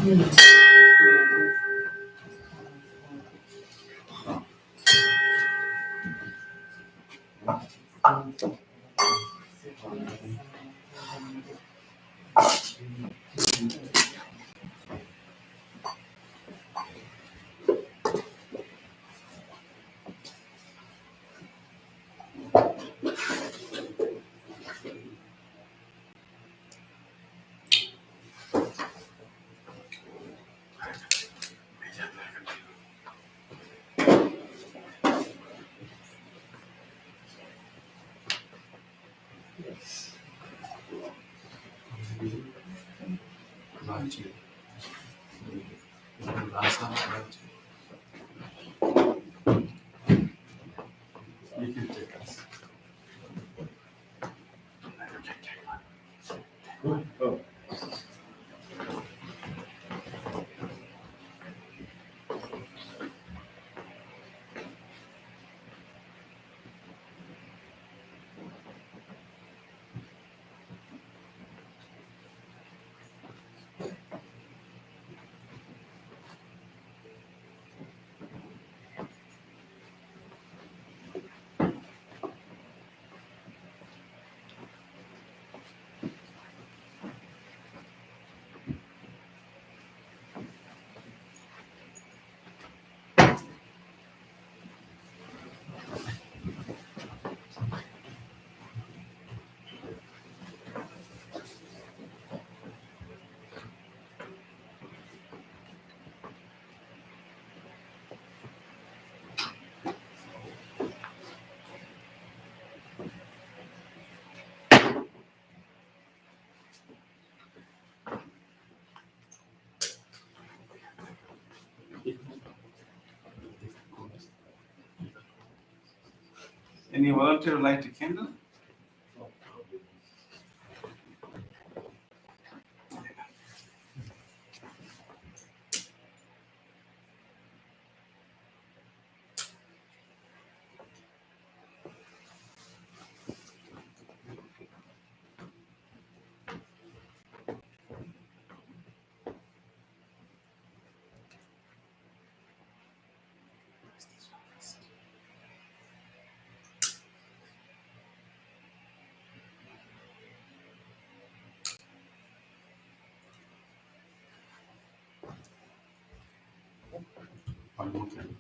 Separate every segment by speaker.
Speaker 1: You can take us. Oh. Any volunteer light a candle? One more candle.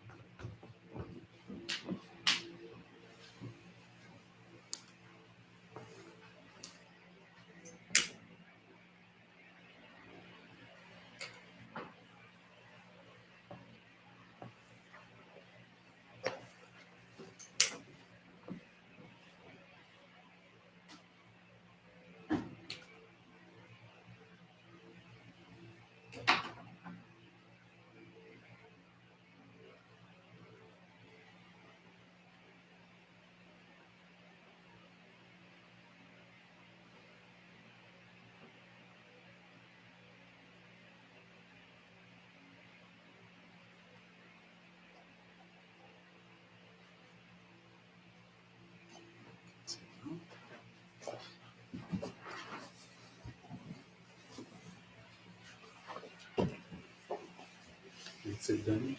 Speaker 1: It's done.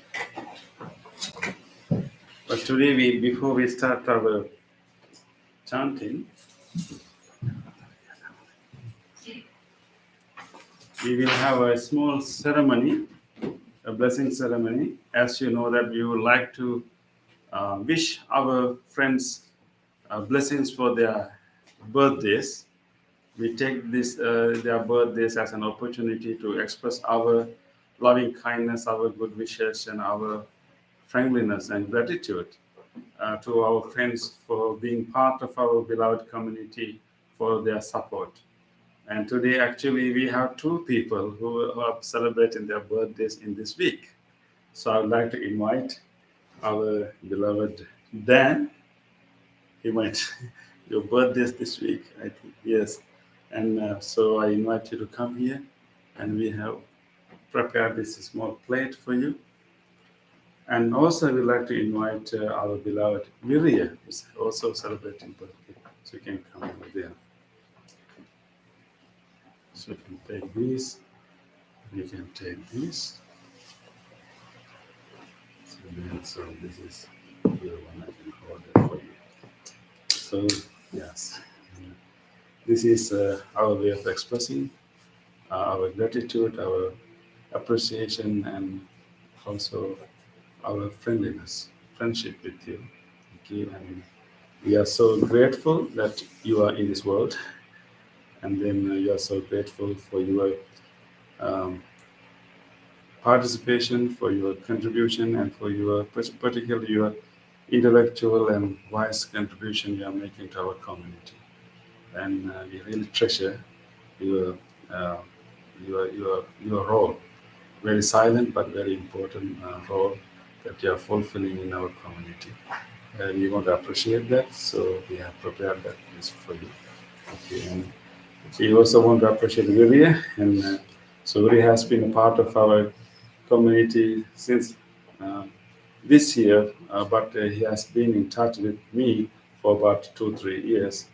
Speaker 1: But today, before we start our chanting, we will have a small ceremony, a blessing ceremony. As you know that we would like to wish our friends blessings for their birthdays. We take their birthdays as an opportunity to express our loving kindness, our good wishes, and our friendliness and gratitude to our friends for being part of our beloved community, for their support. And today, actually, we have two people who are celebrating their birthdays in this week. So I would like to invite our beloved Dan. He might your birthday's this week, I think. Yes, and so I invite you to come here, and we have prepared this small plate for you. And also, we'd like to invite our beloved Miria, who's also celebrating birthday. So you can come over there. So you can take these. You can take this. So this is the one I can hold it for you. So yes, this is our way of expressing our gratitude, our appreciation, and also our friendship with you. Okay, and we are so grateful that you are in this world, and then you are so grateful for your um, participation, for your contribution, and for your particularly your intellectual and wise contribution you are making to our community. And we really treasure your uh, your role. Very silent but very important role that you are fulfilling in our community. We want to appreciate that, so we have prepared that list for you. Okay, and we also want to appreciate Viria, and so Viria has been a part of our community since uh, this year, but he has been in touch with me for about 2 3 years,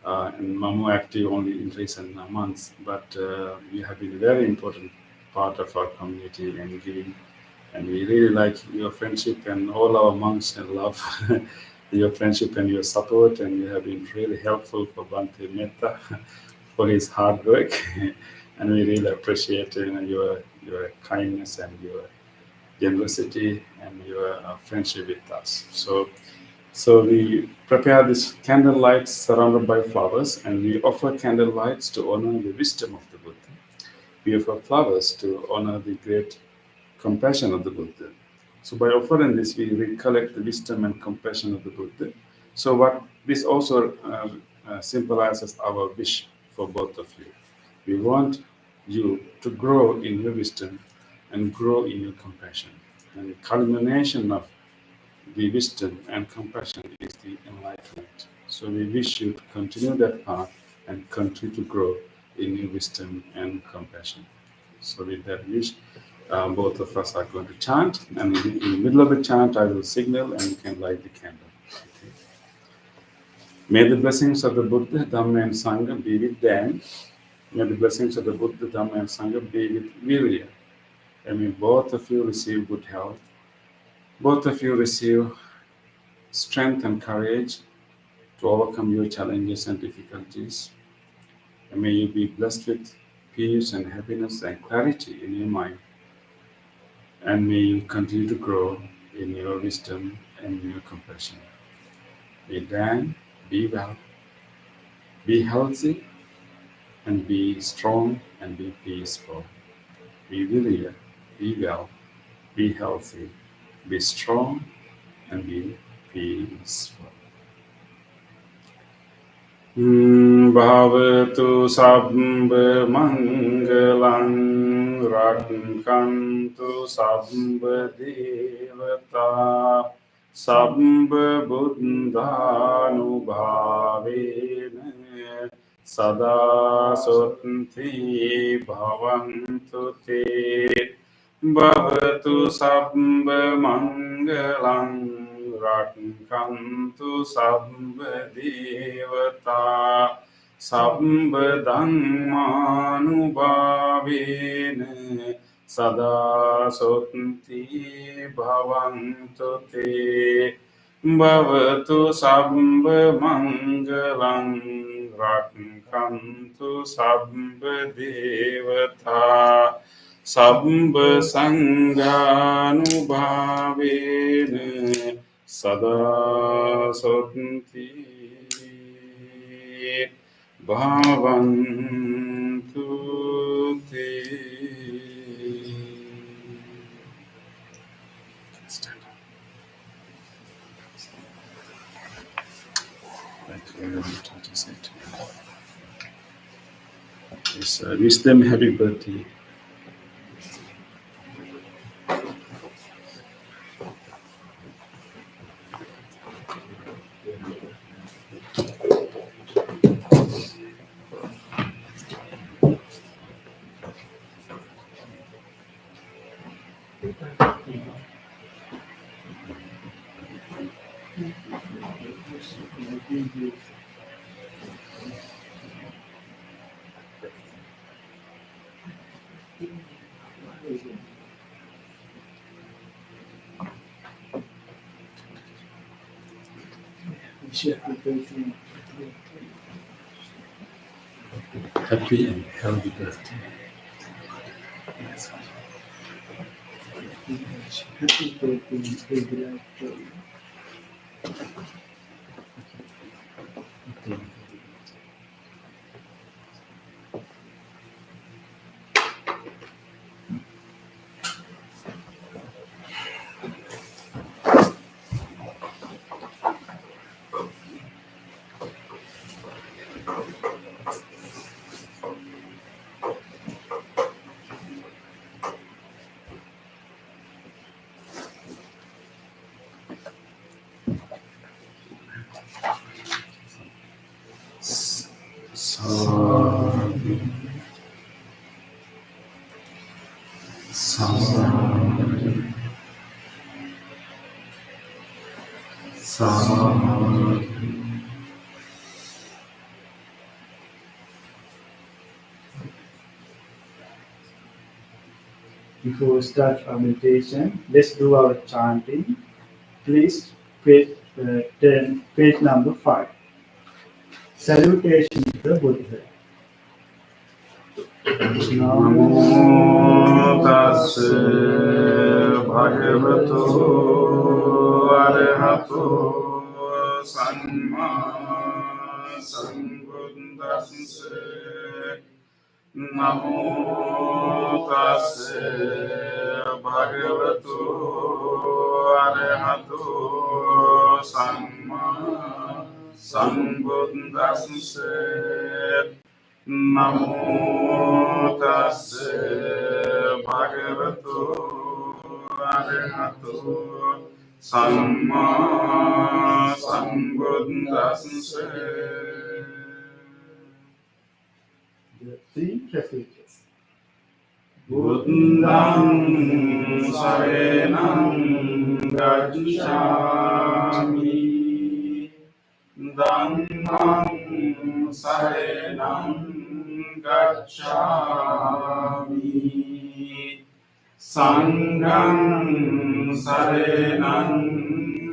Speaker 1: and Mamu active only in recent months. But you have been a very important part of our community and giving, and we really like your friendship and all our monks and love your friendship and your support, and you have been really helpful for Bhante Metta for his hard work, and we really appreciate your kindness and your generosity and your friendship with us. So we prepare this candle lights surrounded by flowers, and we offer candle lights to honor the wisdom of the Buddha. We offer flowers to honor the great compassion of the Buddha. So by offering this, we recollect the wisdom and compassion of the Buddha. So what this also symbolizes our wish for both of you. We want you to grow in your wisdom and grow in your compassion. And the culmination of the wisdom and compassion is the enlightenment. So we wish you to continue that path and continue to grow in your wisdom and compassion. So with that wish, both of us are going to chant, and in the middle of the chant, I will signal and you can light the candle. Okay. May the blessings of the Buddha, Dhamma, and Sangha be with them. May the blessings of the Buddha, Dhamma, and Sangha be with Virya. And may both of you receive good health. Both of you receive strength and courage to overcome your challenges and difficulties. And may you be blessed with peace and happiness and clarity in your mind. And may you continue to grow in your wisdom and your compassion. May Dan be well, be healthy, and be strong and be peaceful. Be Virya, be well, be healthy, be strong, and be peaceful. Bhavatu Sabba Mangalang Rakhantu Sabba Devata Sabba Buddhanubhavena Sada Sotthi Bhavantu Te Bhavatu Sabba Mangalang Rakhantu Sabba Devata Sabba Dhammanubhavena Sada Sotthi Bhavantu Te Bhavatu Sabba Mangalang Rakhantu Sabba Devata Sabba Sanghanubhavena Sada Sotthi Bhavantu Te. Stand up. Like Tata said. Yes, wish them happy birthday. Happy and healthy birthday.
Speaker 2: Happy birthday, Before we start our meditation, let's do our chanting. Please turn page number 5. Salutation to the Buddha.
Speaker 1: Namo tassa bhagavato arahato samma sambuddhassa. Namo tassa bhagavato arahato samma sambuddhassa. Namo tassa bhagavato arahato samma sambuddhassa.
Speaker 2: The 3 refuges.
Speaker 1: Buddham saranam gacchami, Dhammam saranam gacchami, Sangham saranam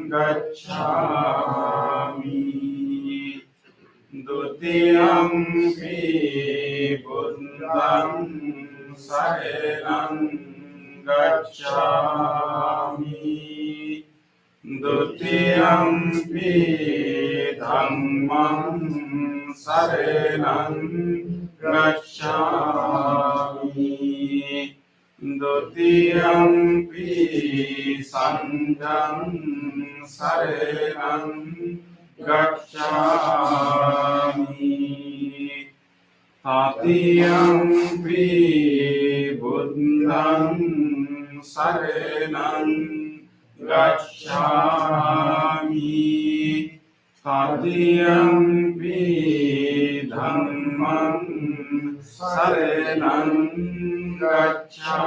Speaker 1: gacchami, Dutiyampi Buddham saranam gacchami, Dutiyampi Dhammam saranam gacchami, Dutiyampi Sangham saranam gacchami, Tatiyampi Buddham saranam gacchami, Tatiyampi Dhammam saranam gacchami,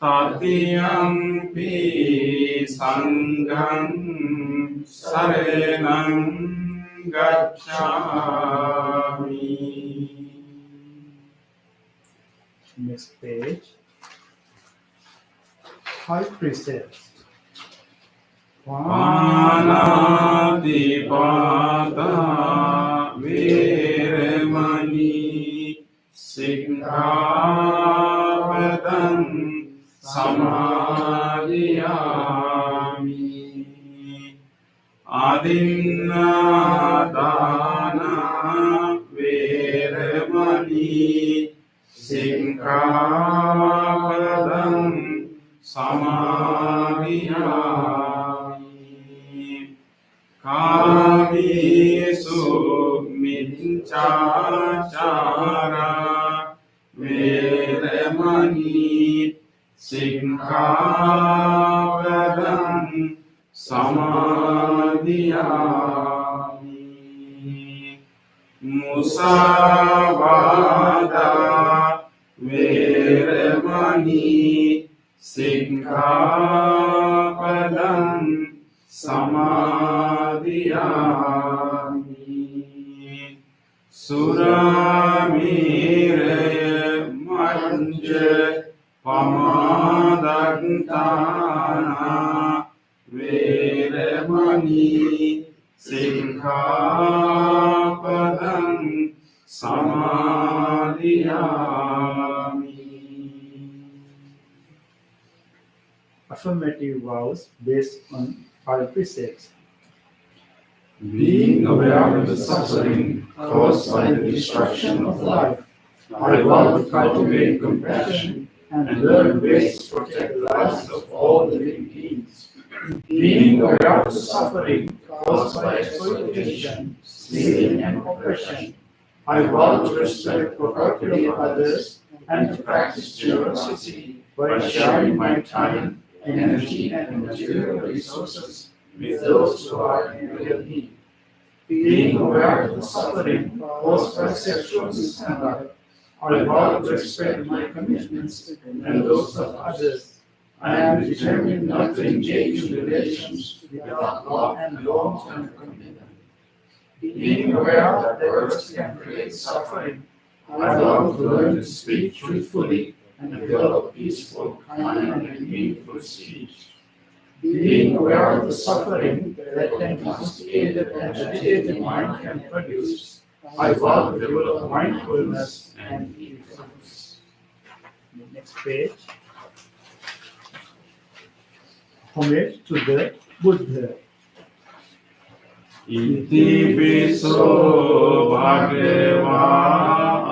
Speaker 1: Tatiyampi Sangham saranam gacchami.
Speaker 2: Next page. 5 precepts.
Speaker 1: Panatipata Viremani Sikkhapadam Samadhiyami, Adinadana Viremani Sikkhapadam Samadhiyami, Kamesu Miccachara Viremani Sikkhapadam Samadhiyami, Musavada Viremani Sikkhapadam Samadhiyami, Suramire Panja Pamadantana Vedamani Sikkhapadam Samadhiyami.
Speaker 2: Affirmative vows based on 5 precepts.
Speaker 3: Being aware of the suffering caused by the destruction of life, I vow to cultivate compassion and learn ways to protect the lives of all living beings. Being aware of the suffering caused by exploitation, stealing, and oppression, I vow to respect the property of others and to practice generosity by sharing my time, energy, and material resources with those who are in real need. Being aware of the suffering caused by sexual misconduct, I vow to respect my commitments and those of others. I am determined not to engage in relations without love and long-term commitment. Being aware that words can create suffering, I vow to learn to speak truthfully and develop peaceful, kind, and meaningful speech. Being aware of the suffering that an intoxicated and agitated mind can produce, I vow to develop mindfulness and peacefulness.
Speaker 2: Next page. Homage to the Buddha.
Speaker 1: Iti piso bhagava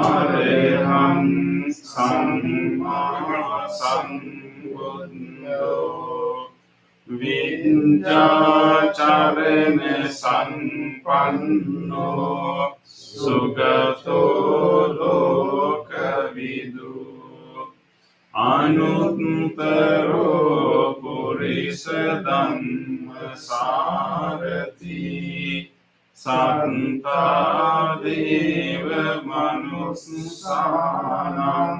Speaker 1: areham samma sambuddho vidyacharane sampanno sugato lokavidu anuttaro purisa dhamma sarati santa deva manusanam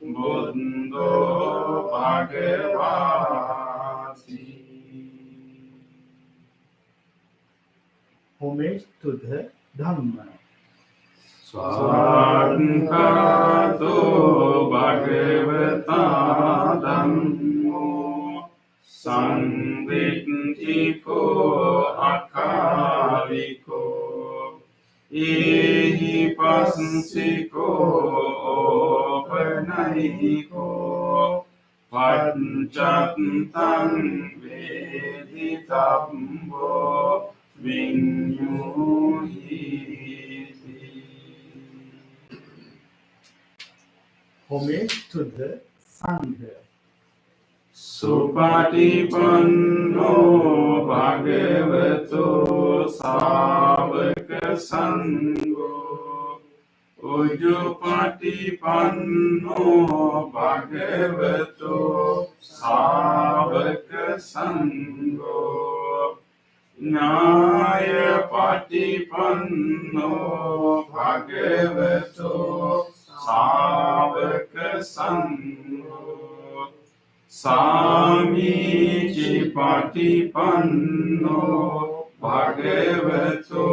Speaker 1: buddho bhagavati.
Speaker 2: Homage to the Dhamma.
Speaker 1: Swadhankato bhagavata dhammo sanditthiko akaliko ehi passiko opanayiko panchattam veditabbo vinyuhiti.
Speaker 2: Homage to the Sangha.
Speaker 1: Supatipanno bhagavato savaka sangho Ujupatipanno bhagavato savaka sangho Nyaya patipanno bhagavato savaka sangho Samiji patipanno bhagavato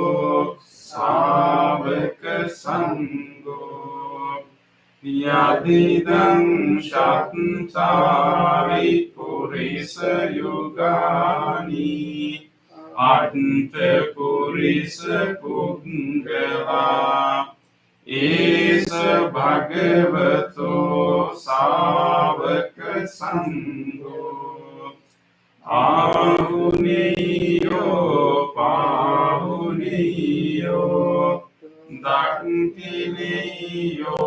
Speaker 1: savaka sangho Yadidam shattari purisa yugani Ante purisa pungala Esa bhagavato savaka sangho Ahuniyo pahuniyo Daktiniyo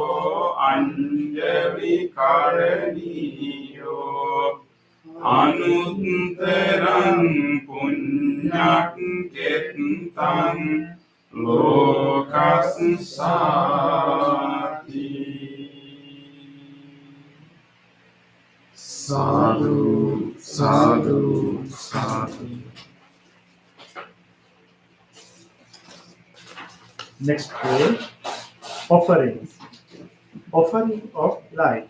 Speaker 1: anjali karaniyo Anutteram punyak ketam lokasati. Sadhu, sadhu, sadhu.
Speaker 2: Next page. Offerings. Offering of light.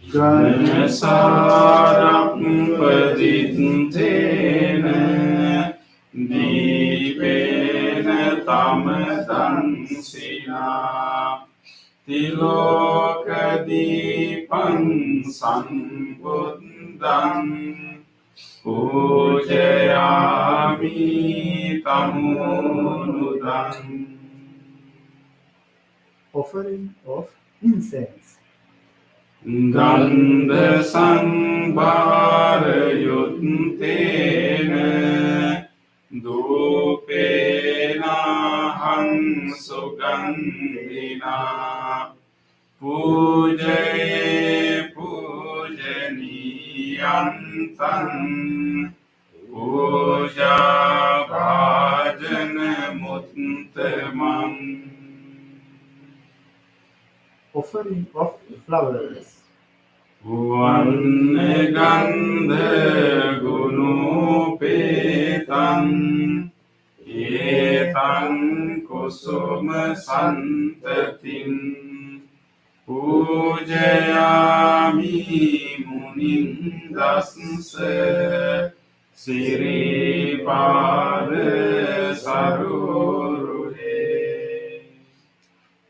Speaker 1: Janasaram paditena Dipena tamadan sina තිලෝකදීපං සම්බුද්ධං පූජයාමි තමුනුදං.
Speaker 2: Offering of incense.
Speaker 1: ගන්ධ සංභාරයුත්තේන දූපේනහං සුගන්ධිනා පූජයේ පූජනීයන්තං පූජා භාජන මුත්තමං.
Speaker 2: Offering of flowers.
Speaker 1: වන්න ගන්ධ ගුණෝපේතං ඒතං කුසුම සන්තතින් පූජයාමි මුනින්දස්ස සිරිපාද සරුරුහේ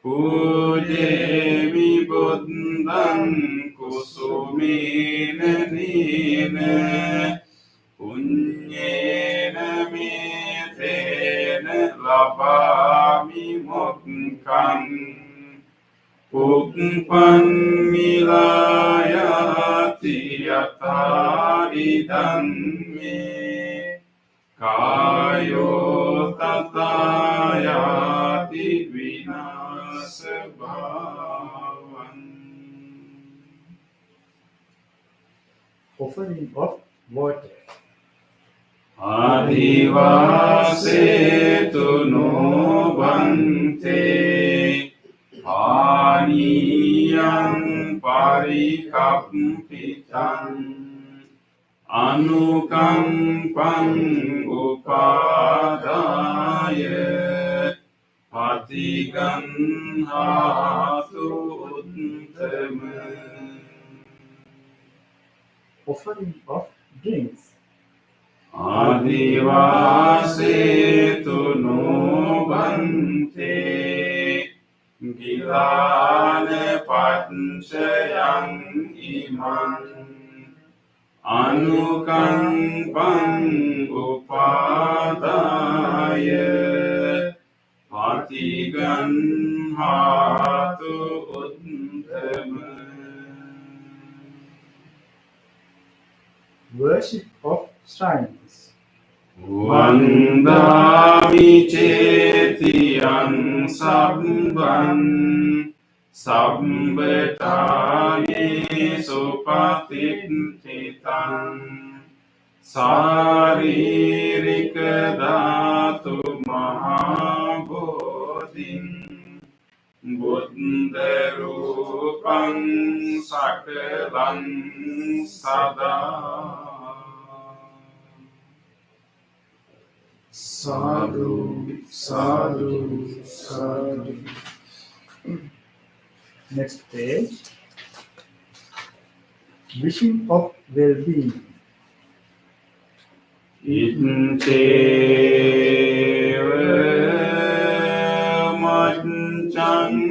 Speaker 1: පූජේමි බුද්ධං කුසුමේන නීන පුඤ්ඤේන මේතේන ලබාමි මොක්ඛං උප්පන්නිලායති යථාරිදං මේ කායෝ තථායති විනාශ භාවං.
Speaker 2: Offering of water.
Speaker 1: ආදිවාසේතු නොබන්තේ ආනියං පරිකප්පිතං අනුකම්පං උපාදාය පතිගන්හාතු උත්තම.
Speaker 2: Offering of drinks.
Speaker 1: ආදිවාසේතු නොබන්තේ ගිලාන පච්චයං ඉමං අනුකම්පං උපාදාය පතිගන්හාතු උත්තම.
Speaker 2: Worship of shrines.
Speaker 1: වන්දාමි චේතියං සබ්බං සම්බතායේ සුපතිත්ථිතං සාරීරික ධාතු මහා බෝධින් බුද්ධ රූපං සකලං සදා.
Speaker 3: Sadhu, sadhu, sadhu.
Speaker 2: Next page. Wishing of well-being.
Speaker 1: ඉත්තේව මච්ඡන්ත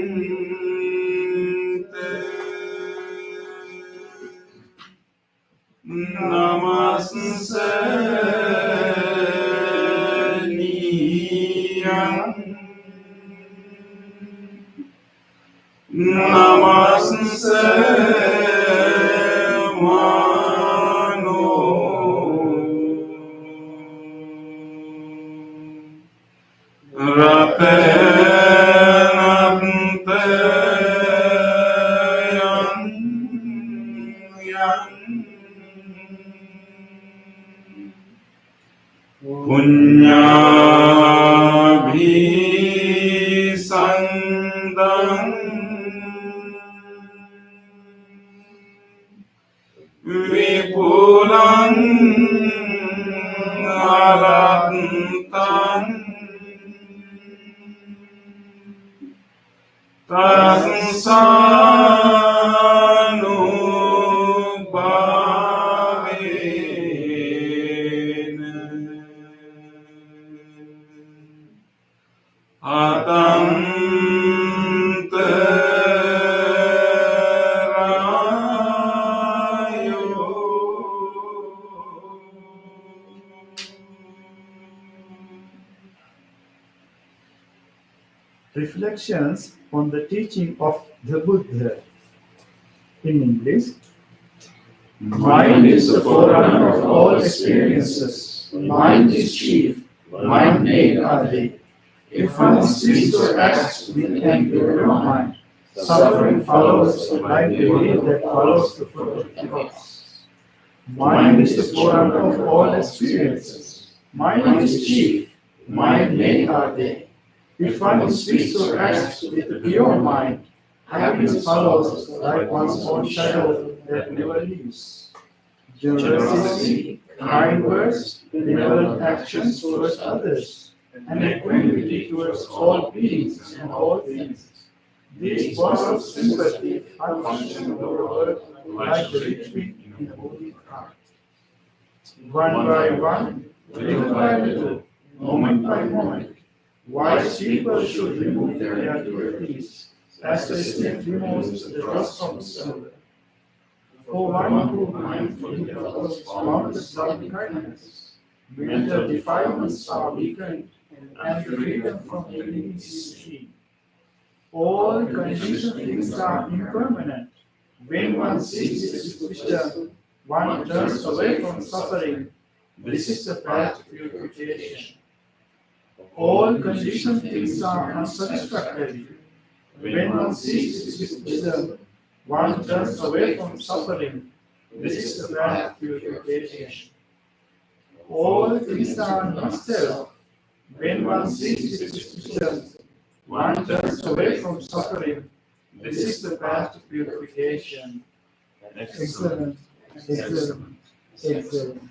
Speaker 1: නමස්ස නමස්ස මානෝ රතනන්තයන් පුඤ්ඤාභි සන්දං විපුලං අරත්තං තස්සානුභාවේන අතන්ත
Speaker 2: Reflections on the teaching of the Buddha. In English,
Speaker 3: Mind is the forerunner of all experiences. Mind is chief. Mind made are they. If one speaks or acts with impure mind, suffering follows like the wind that follows the foot of the horse. Mind is the forerunner of all experiences. Mind is chief. Mind made are they. If one speaks or acts with a pure mind, happiness follows like one's own shadow that never leaves. Generosity, kind words, benevolent actions towards others, and equanimity towards all beings and all things. These bonds of sympathy are functioning over the world like the rich wind in a moving heart. One by one, little by little, moment by moment, wise people should remove their impurities as the snake removes the dust from the silver. For one who mindfully develops boundless loving kindness, mental defilements are weakened and freedom from living is free. All conditioned things are impermanent. When one sees this wisdom, one turns away from suffering. This is the path to purification. All conditioned things are unsatisfactory. When one sees this wisdom, one turns away from suffering. This is the path to purification. All things are not self. When one sees this wisdom, one turns away from suffering. This is the path to purification. Excellent, excellent, excellent.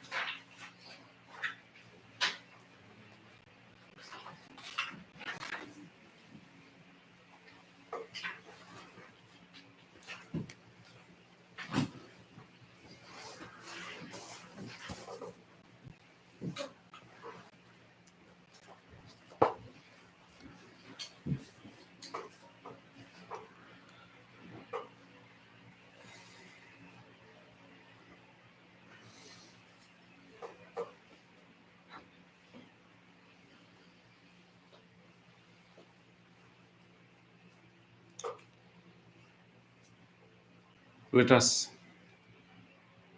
Speaker 1: Let us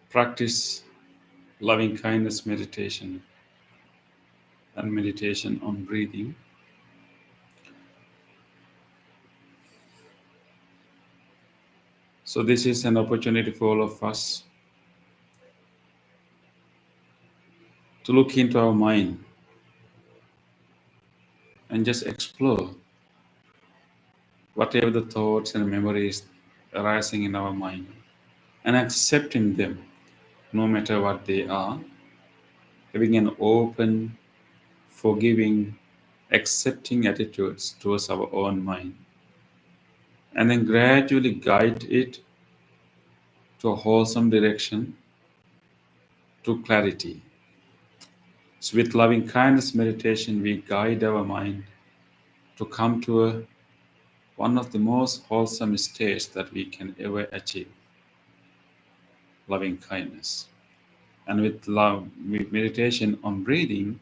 Speaker 1: practice loving kindness meditation and meditation on breathing. So, this is an opportunity for all of us to look into our mind and just explore whatever the thoughts and memories arising in our mind and accepting them no matter what they are, having an open, forgiving, accepting attitudes towards our own mind, and then gradually guide it to a wholesome direction, to clarity. So, with loving kindness meditation, we guide our mind to come to one of the most wholesome states that we can ever achieve, loving kindness. And with meditation on breathing,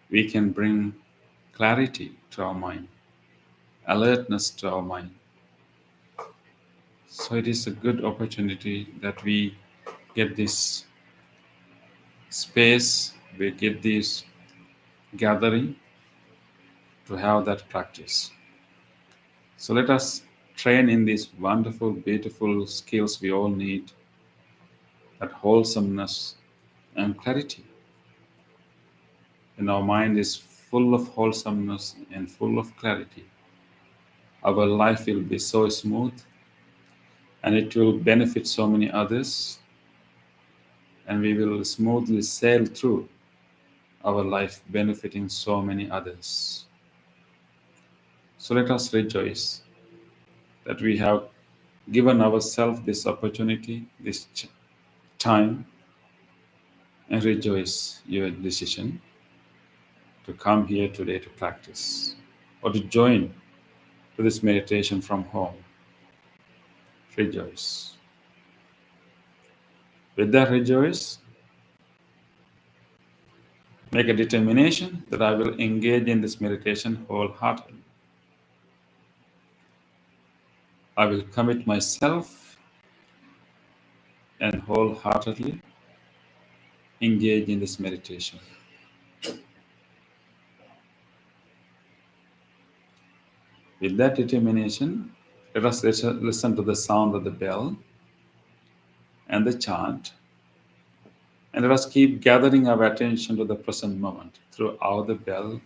Speaker 1: we can bring clarity to our mind, alertness to our mind. So it is a good opportunity that we get this space, we get this gathering to have that practice. So let us train in these wonderful, beautiful skills we all need, that wholesomeness and clarity. When our mind is full of wholesomeness and full of clarity, our life will be so smooth and it will benefit so many others, and we will smoothly sail through our life benefiting so many others. So let us rejoice that we have given ourselves this opportunity, this time, and rejoice your decision to come here today to practice or to join to this meditation from home. Rejoice. With that, rejoice. Make a determination that I will engage in this meditation wholeheartedly. I will commit myself and wholeheartedly engage in this meditation. With that determination, let us listen to the sound of the bell and the chant, and let us keep gathering our attention to the present moment throughout the bell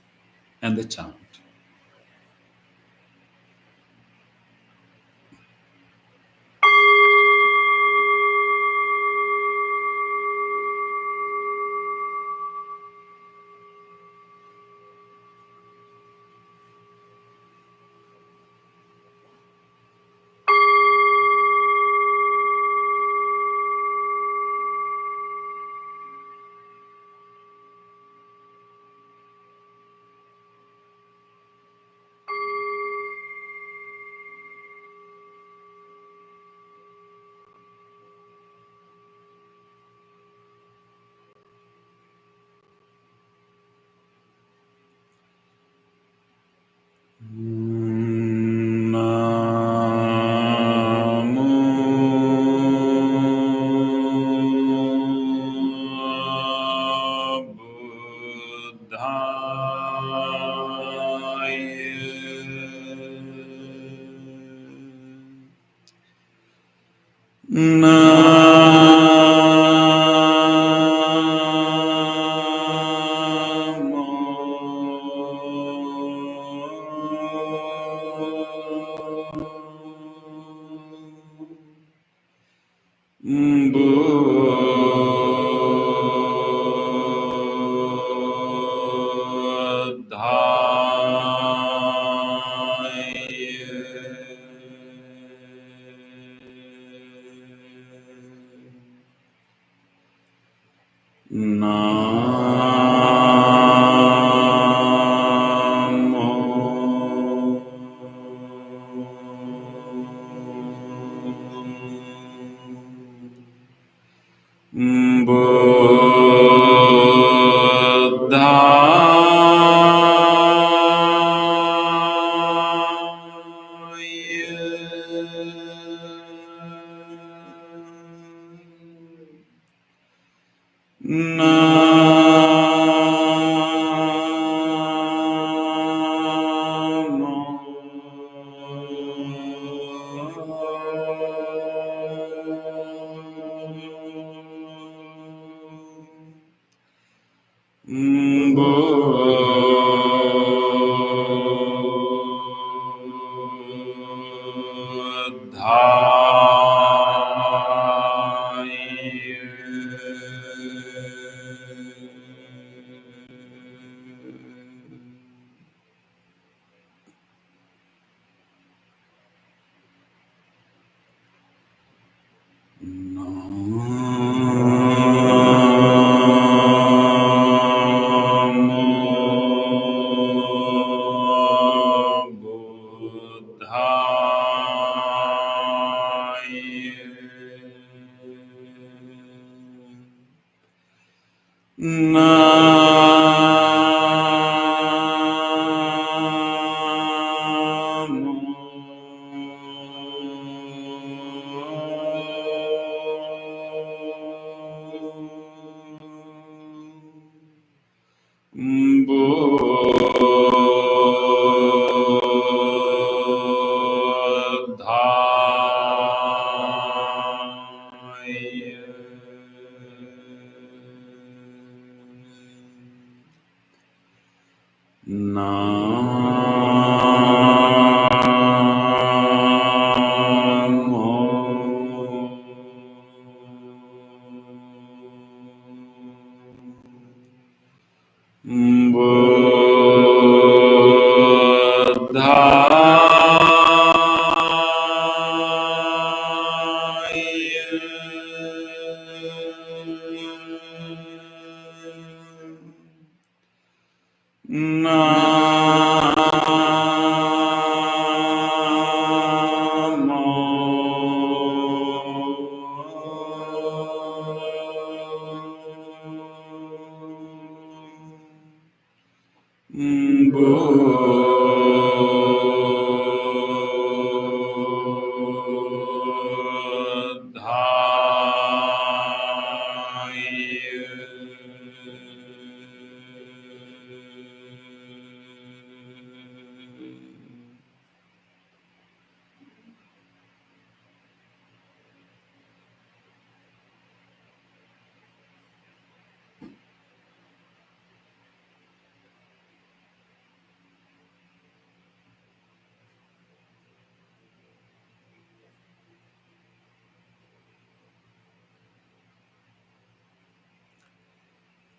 Speaker 1: and the chant.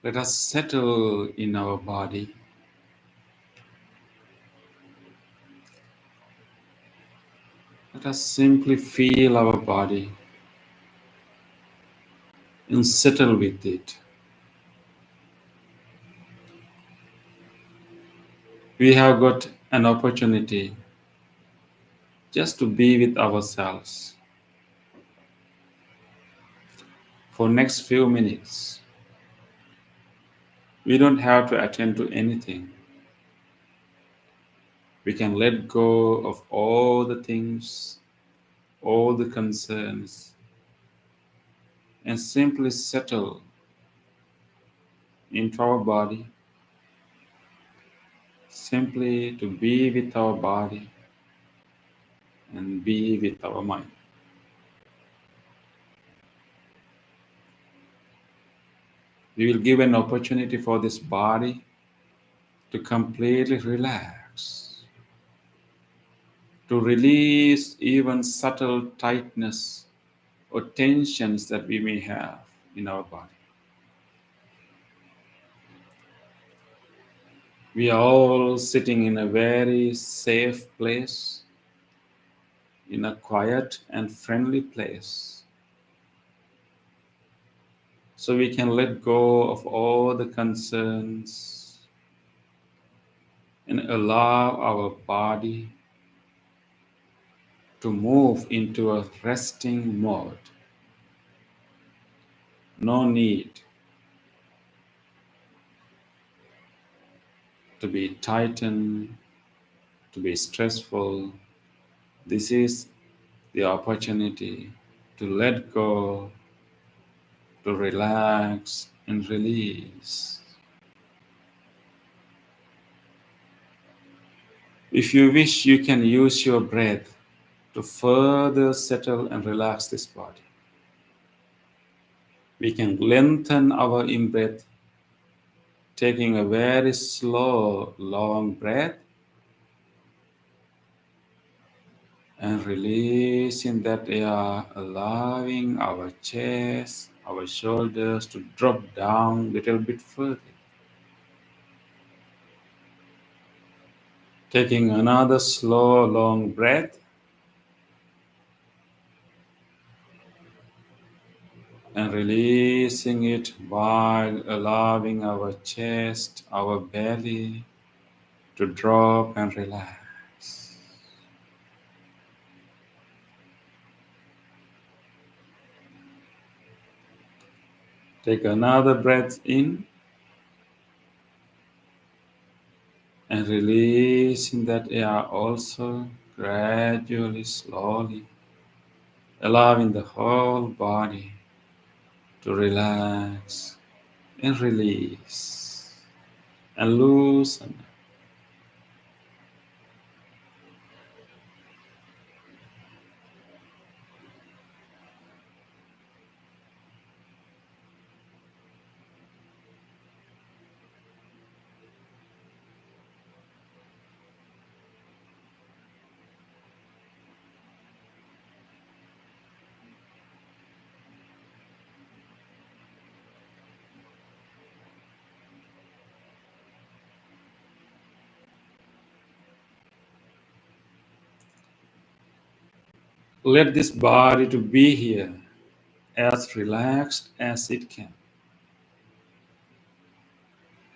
Speaker 1: Let us settle in our body. Let us simply feel our body and settle with it. We have got an opportunity just to be with ourselves for next few minutes. We don't have to attend to anything. We can let go of all the things, all the concerns, and simply settle into our body, simply to be with our body and be with our mind. We will give an opportunity for this body to completely relax, to release even subtle tightness or tensions that we may have in our body. We are all sitting in a very safe place, in a quiet and friendly place. So we can let go of all the concerns and allow our body to move into a resting mode. No need to be tightened, to be stressful. This is the opportunity to let go, to relax and release. If you wish, you can use your breath to further settle and relax this body. We can lengthen our in-breath, taking a very slow, long breath and releasing that air, allowing our chest, our shoulders to drop down a little bit further. Taking another slow, long breath and releasing it while allowing our chest, our belly to drop and relax. Take another breath in and releasing that air also gradually, slowly, allowing the whole body to relax and release and loosen. Let this body to be here as relaxed as it can.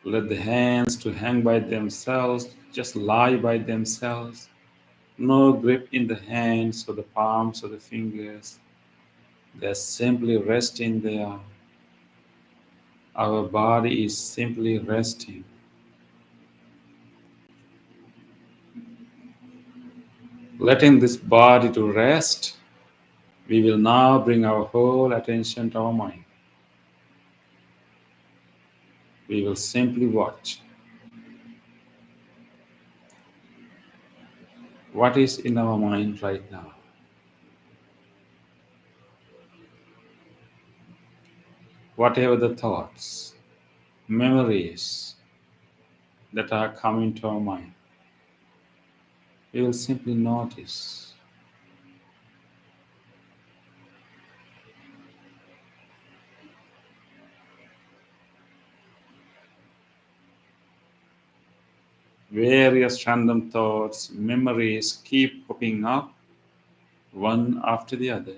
Speaker 1: Let the hands to hang by themselves, just lie by themselves. No grip in the hands or the palms or the fingers. They're simply resting there. Our body is simply resting. Letting this body to rest, we will now bring our whole attention to our mind. We will simply watch what is in our mind right now. Whatever the thoughts, memories that are coming to our mind, we will simply notice. various random thoughts, memories keep popping up one after the other.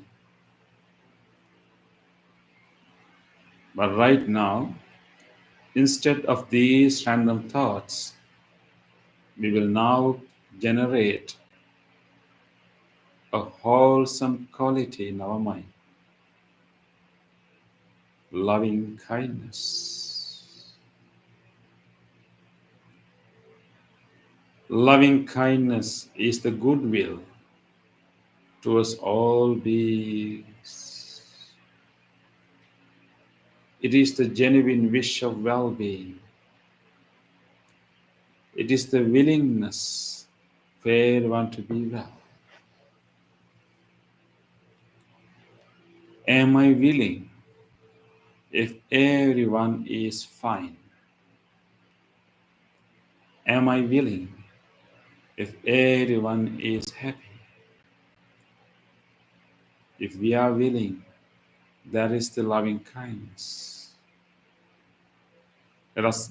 Speaker 1: But right now, instead of these random thoughts, we will now generate a wholesome quality in our mind, loving kindness. Loving kindness is the goodwill towards all beings. It is the genuine wish of well-being. It is the willingness for everyone to be well. Am I willing if everyone is fine? Am I willing if everyone is happy? If we are willing, that is the loving kindness. Let us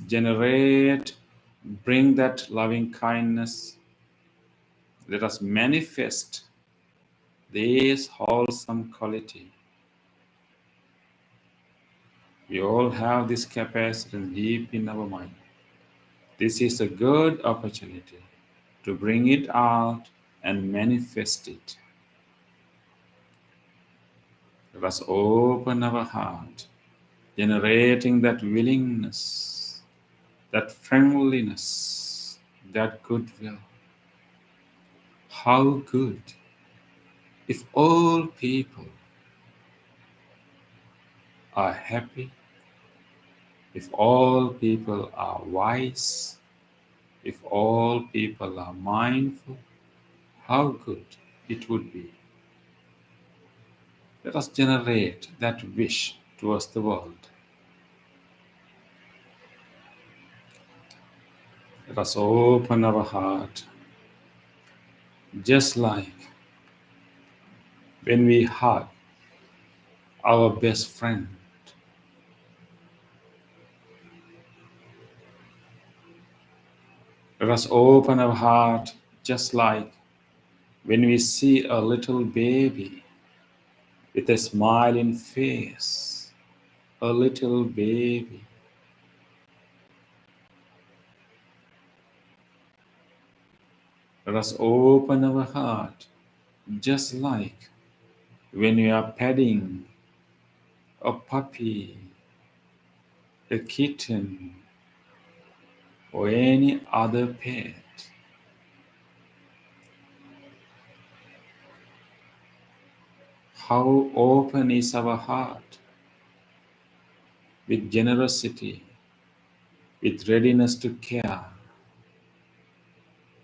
Speaker 1: bring that loving kindness. Let us manifest this wholesome quality. We all have this capacity deep in our mind. This is a good opportunity to bring it out and manifest it. Let us open our heart, generating that willingness, that friendliness, that goodwill. How good if all people are happy, if all people are wise, if all people are mindful, how good it would be. Let us generate that wish towards the world. Let us open our heart, just like when we hug our best friend. Let us open our heart, just like when we see a little baby with a smiling face, a little baby. Let us open our heart, just like when we are petting a puppy, a kitten, or any other pet. How open is our heart with generosity, with readiness to care,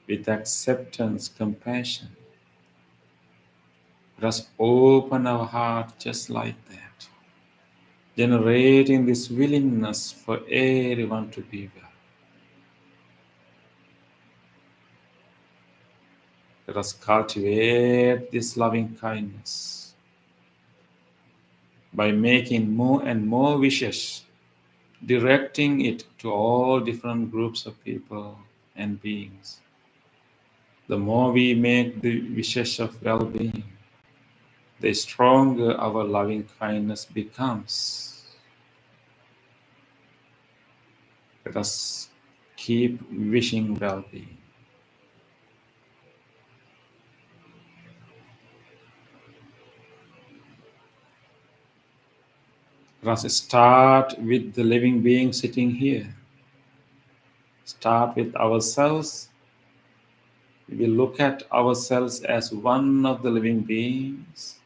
Speaker 1: with acceptance, compassion. Let us open our heart just like that, generating this willingness for everyone to be well. Let us cultivate this loving kindness by making more and more wishes, directing it to all different groups of people and beings. The more we make the wishes of well-being, the stronger our loving kindness becomes. Let us keep wishing well-being. Let us start with the living being sitting here. Start with ourselves. We will look at ourselves as one of the living beings.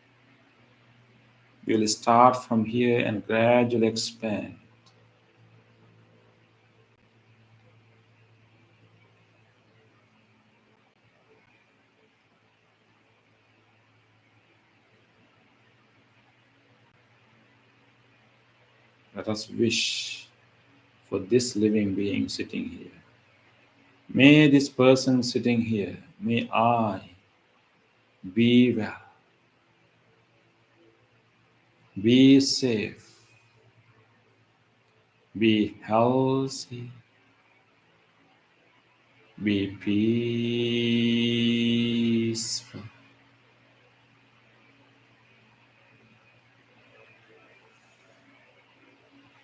Speaker 1: We will start from here and gradually expand. Let us wish for this living being sitting here. May this person sitting here, may I be well, be safe, be healthy, Be peaceful.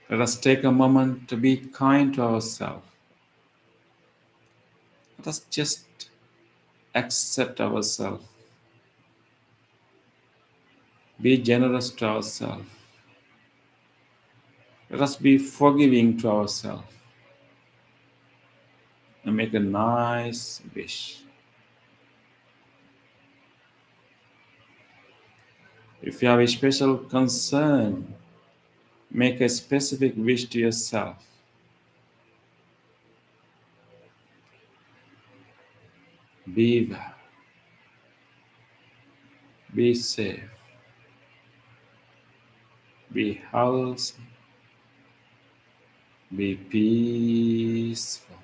Speaker 1: Let us take a moment to be kind to ourselves. Let us just accept ourselves. Be generous to ourselves. Let us be forgiving to ourselves and make a nice wish. If you have a special concern, make a specific wish to yourself. Be well. Be safe. Be healthy. Be peaceful.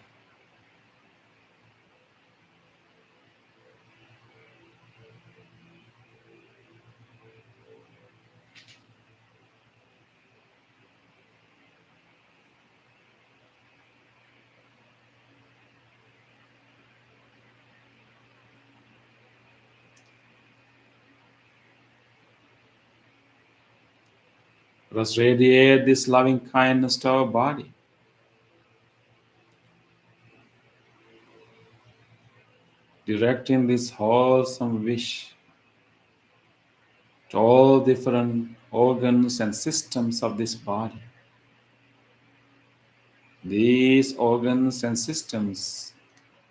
Speaker 1: Let us radiate this loving kindness to our body. Directing this wholesome wish to all different organs and systems of this body. These organs and systems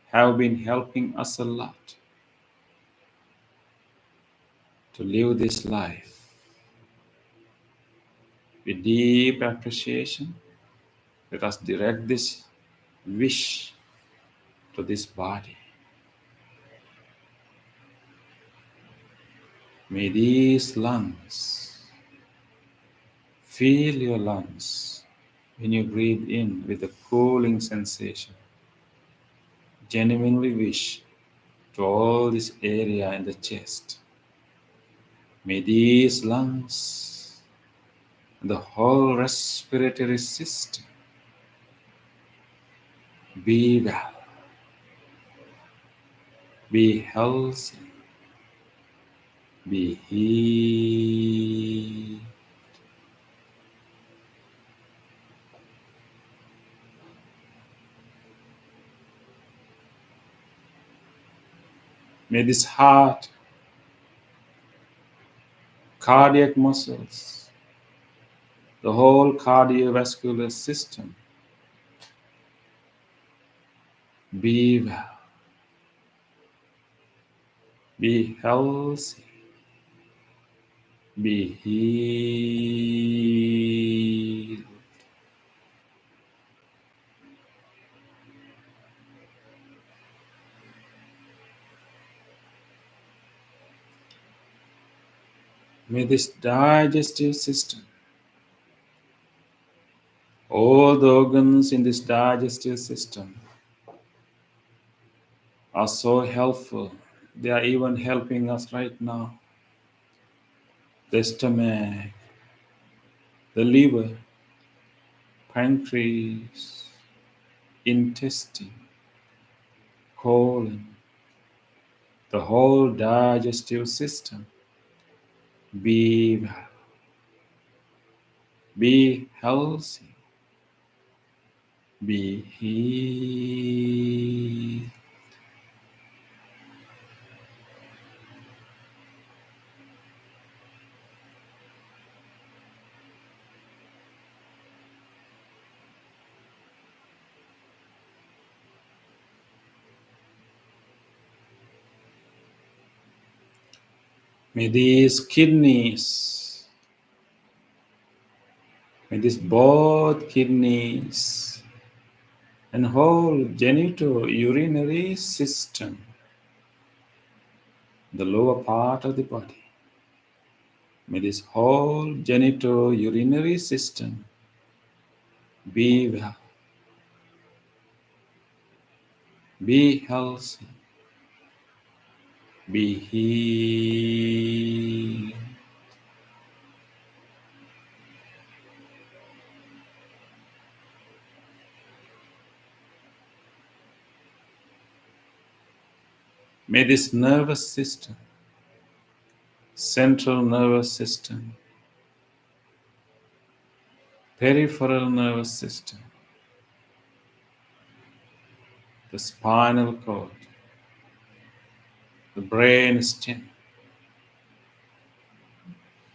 Speaker 1: have been helping us a lot to live this life with deep appreciation. Let us direct this wish to this body. May these lungs, feel your lungs when you breathe in with a cooling sensation. Genuinely wish to all this area in the chest. May these lungs and the whole respiratory system be well, be healthy, be healed. May this heart, cardiac muscles, the whole cardiovascular system be well, be healthy, be healed. May this digestive system, all the organs in this digestive system are so helpful. They are even helping us right now. The stomach, the liver, pancreas, intestine, colon, the whole digestive system. Be well, be healthy, be healed. May these kidneys, may this both kidneys and whole genitourinary system, the lower part of the body, may this whole genitourinary system be well, be healthy, be healed. May this nervous system, central nervous system, peripheral nervous system, the spinal cord, the brain stem,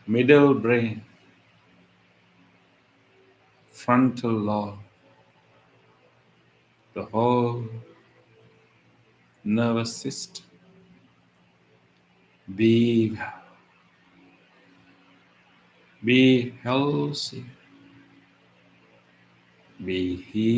Speaker 1: middle brain, frontal lobe, the whole nervous system be well, be healthy, be healed.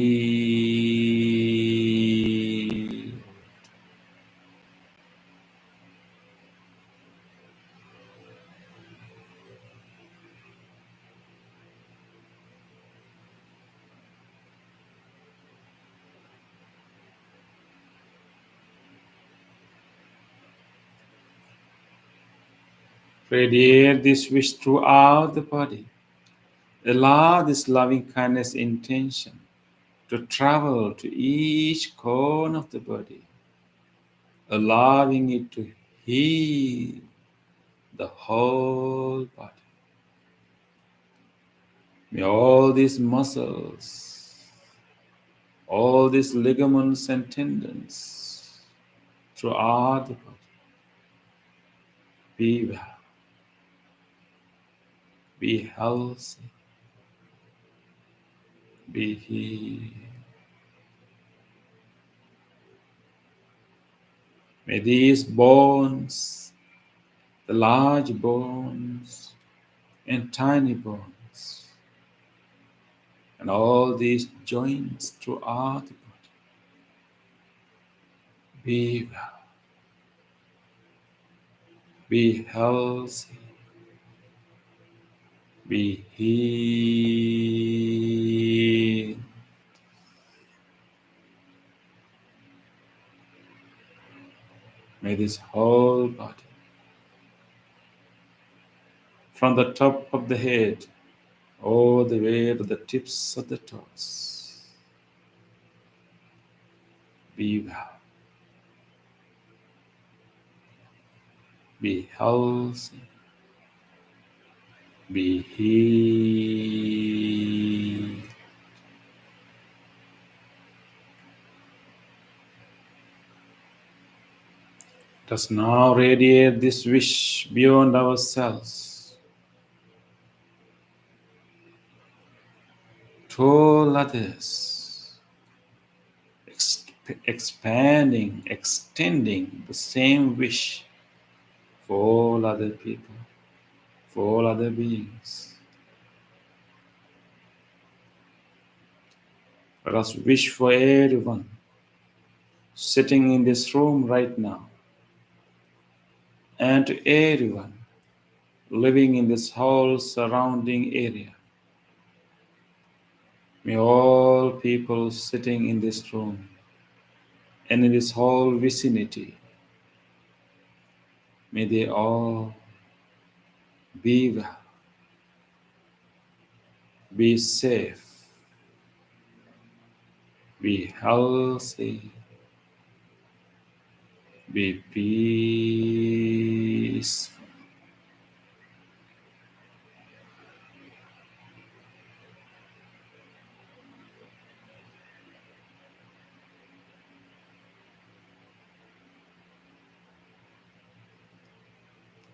Speaker 1: Radiate this wish throughout the body. Allow this loving kindness intention to travel to each corner of the body, allowing it to heal the whole body. May all these muscles, all these ligaments and tendons throughout the body be well, be healthy, be healed. May these bones, the large bones and tiny bones, and all these joints throughout the body be well, be healthy, be healed. May this whole body, from the top of the head all the way to the tips of the toes, be well, be healthy, be healed. Let us now radiate this wish beyond ourselves to all others, expanding, extending the same wish for all other people, for all other beings. Let us wish for everyone sitting in this room right now, and to everyone living in this whole surrounding area. May all people sitting in this room and in this whole vicinity, may they all be well, be safe, be healthy, be peaceful.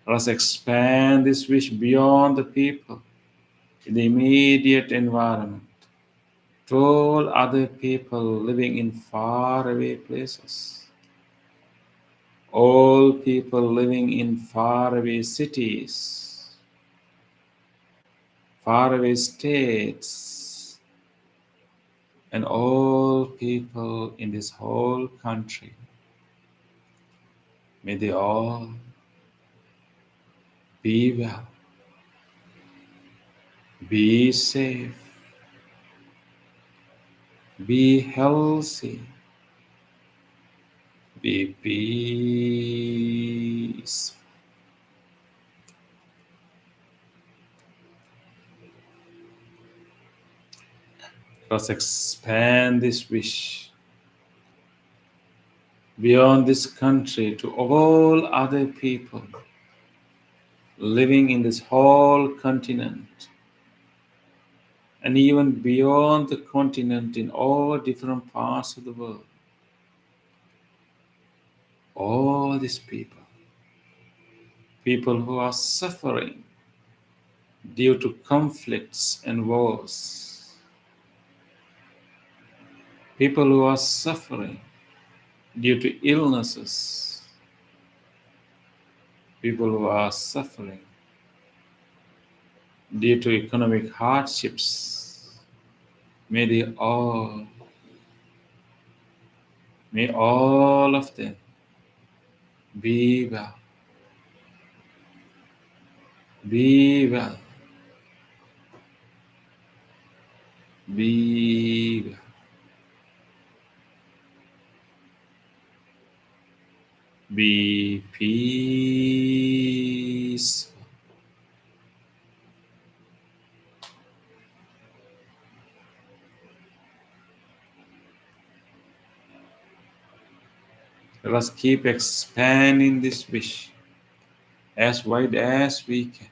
Speaker 1: Let us expand this wish beyond the people in the immediate environment to all other people living in faraway places, all people living in faraway cities, faraway states, and all people in this whole country. May they all be well, be safe, be healthy, be peaceful. Let us expand this wish beyond this country to all other people living in this whole continent, and even beyond the continent in all different parts of the world. All these people who are suffering due to conflicts and wars, people who are suffering due to illnesses, people who are suffering due to economic hardships, may all of them be well, be well, be well, be peaceful. Let us keep expanding this wish as wide as we can.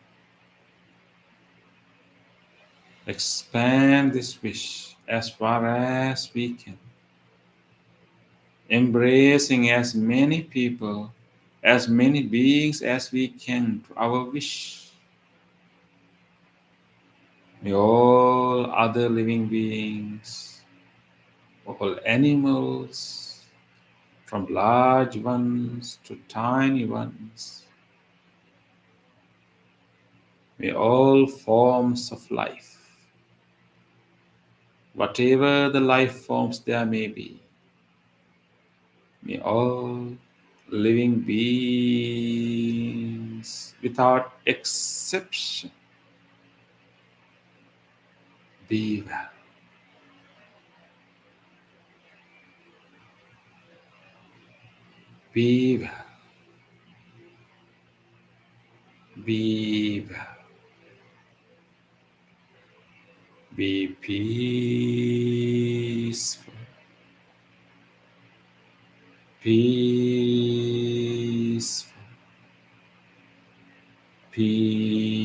Speaker 1: Expand this wish as far as we can. Embracing as many people, as many beings as we can to our wish. May all other living beings, all animals, from large ones to tiny ones, may all forms of life, whatever the life forms there may be, may all living beings without exception be well. Be well. Be well. Be peaceful. Peaceful. Peaceful.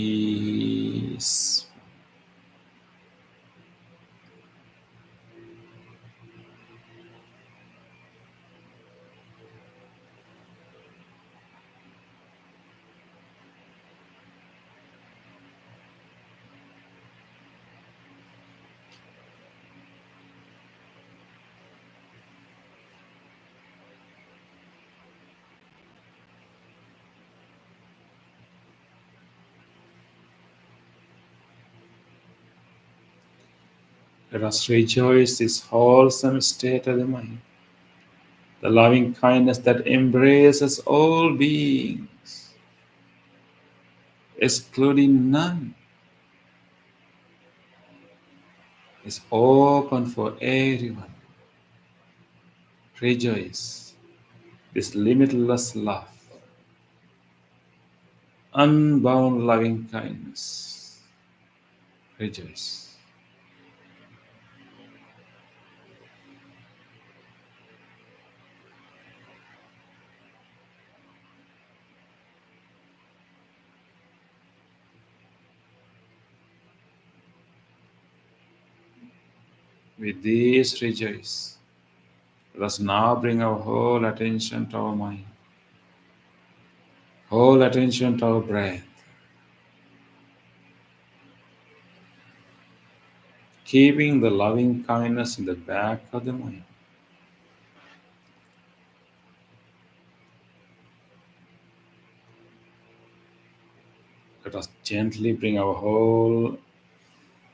Speaker 1: Let us rejoice this wholesome state of the mind, the loving kindness that embraces all beings, excluding none, is open for everyone. Rejoice this limitless love, unbound loving kindness. Rejoice. With this rejoice, let us now bring our whole attention to our mind, whole attention to our breath, keeping the loving kindness in the back of the mind. Let us gently bring our whole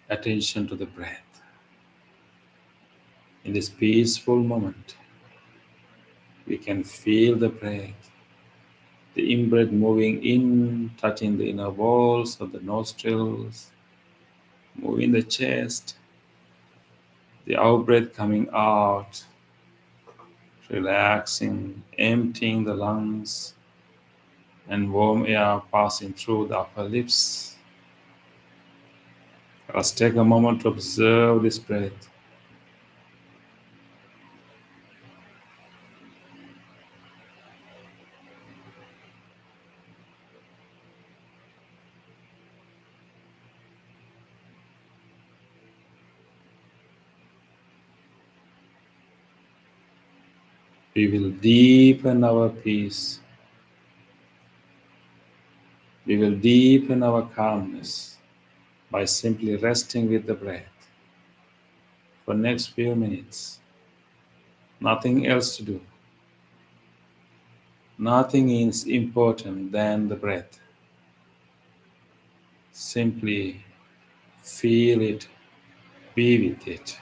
Speaker 1: attention to the breath. In this peaceful moment, we can feel the breath, the in-breath moving in, touching the inner walls of the nostrils, moving the chest, the out-breath coming out, relaxing, emptying the lungs, and warm air passing through the upper lips. Let us take a moment to observe this breath. We will deepen our peace. We will deepen our calmness by simply resting with the breath for next few minutes. Nothing else to do. Nothing is important than the breath. Simply feel it, be with it.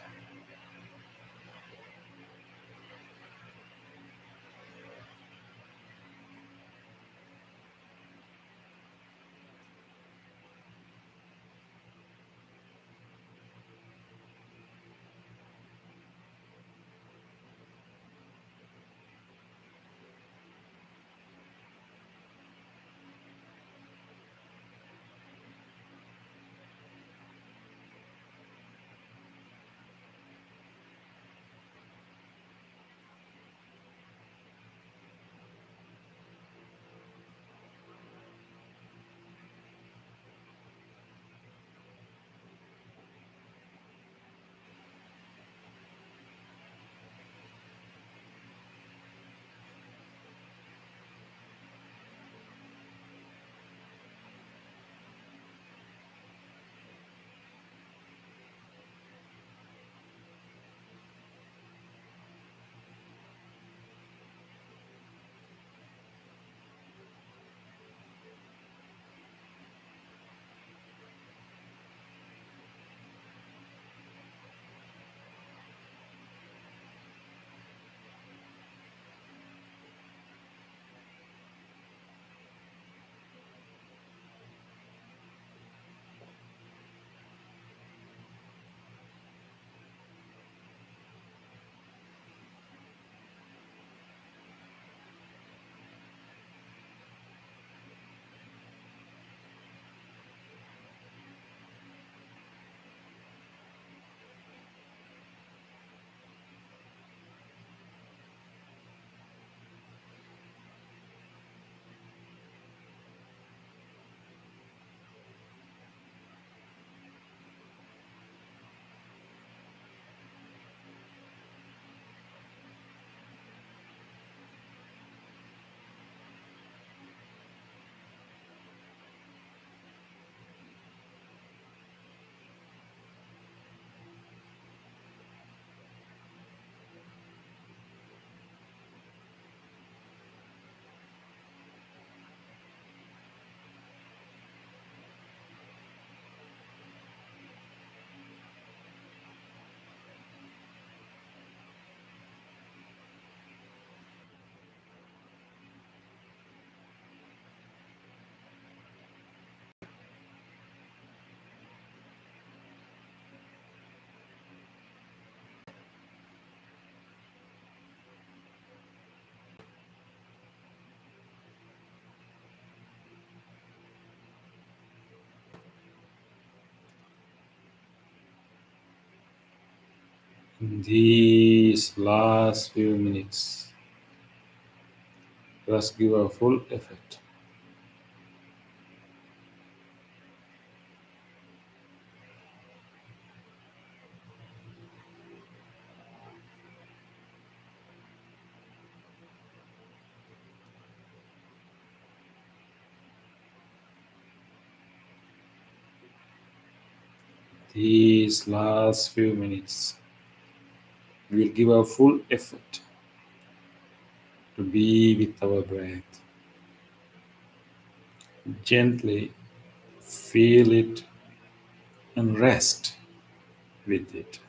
Speaker 1: In these last few minutes, let's give our full effort. These last few minutes, we'll give our full effort to be with our breath. Gently feel it and rest with it.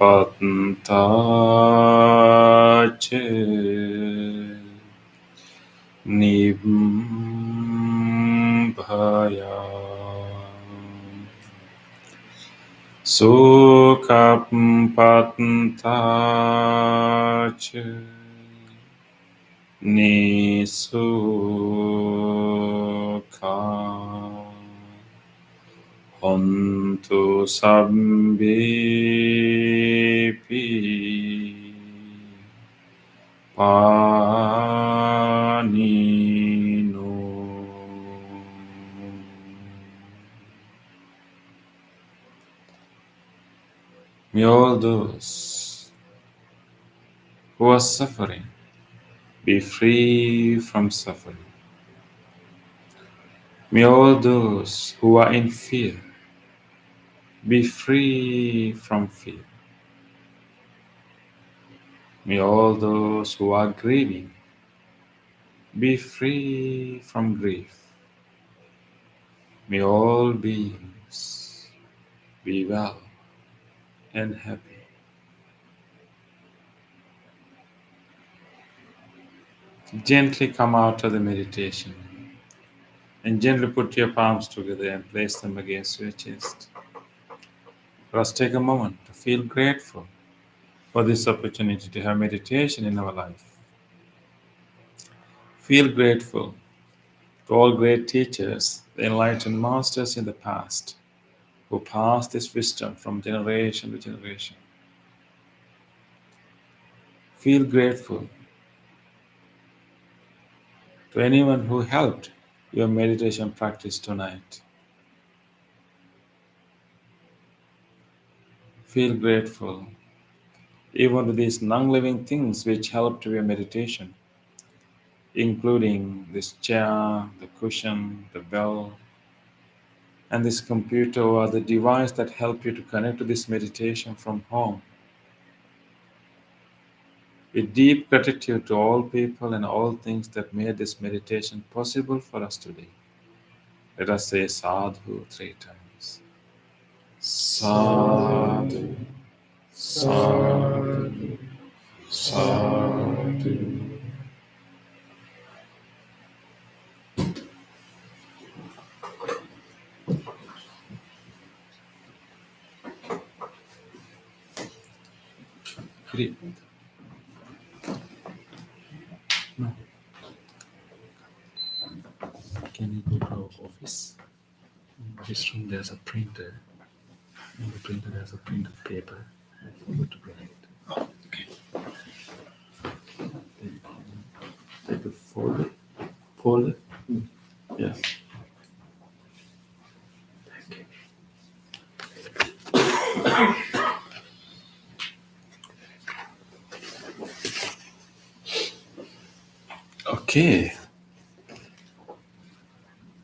Speaker 1: Patanta Nibbhaya Sukam Patanta Nisukha Hontu Sabbipi Panino. May all those who are suffering be free from suffering. May all those who are in fear be free from fear. May all those who are grieving be free from grief. May all beings be well and happy. Gently come out of the meditation and gently put your palms together and place them against your chest. Let us take a moment to feel grateful for this opportunity to have meditation in our life. Feel grateful to all great teachers, the enlightened masters in the past, who passed this wisdom from generation to generation. Feel grateful to anyone who helped your meditation practice tonight. Feel grateful even to these non-living things which helped your meditation, including this chair, the cushion, the bell, and this computer or the device that helped you to connect to this meditation from home. With deep gratitude to all people and all things that made this meditation possible for us today. Let us say sadhu 3 times. Sadhu, sadhu, sadhu. Great. No. Can you go to our office? In this room there's a printer. In the printer there's a printed paper. You go to print it. Okay. Take the folder. Folder? Yes. Thank you. Okay.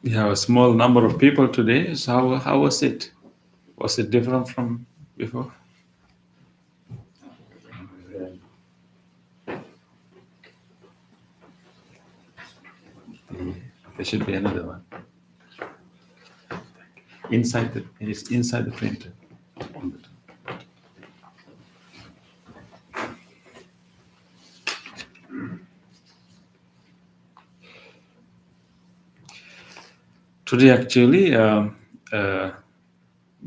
Speaker 1: We have a small number of people today. So how was it? Was it different from before? There should be another one. Inside the printer. Today actually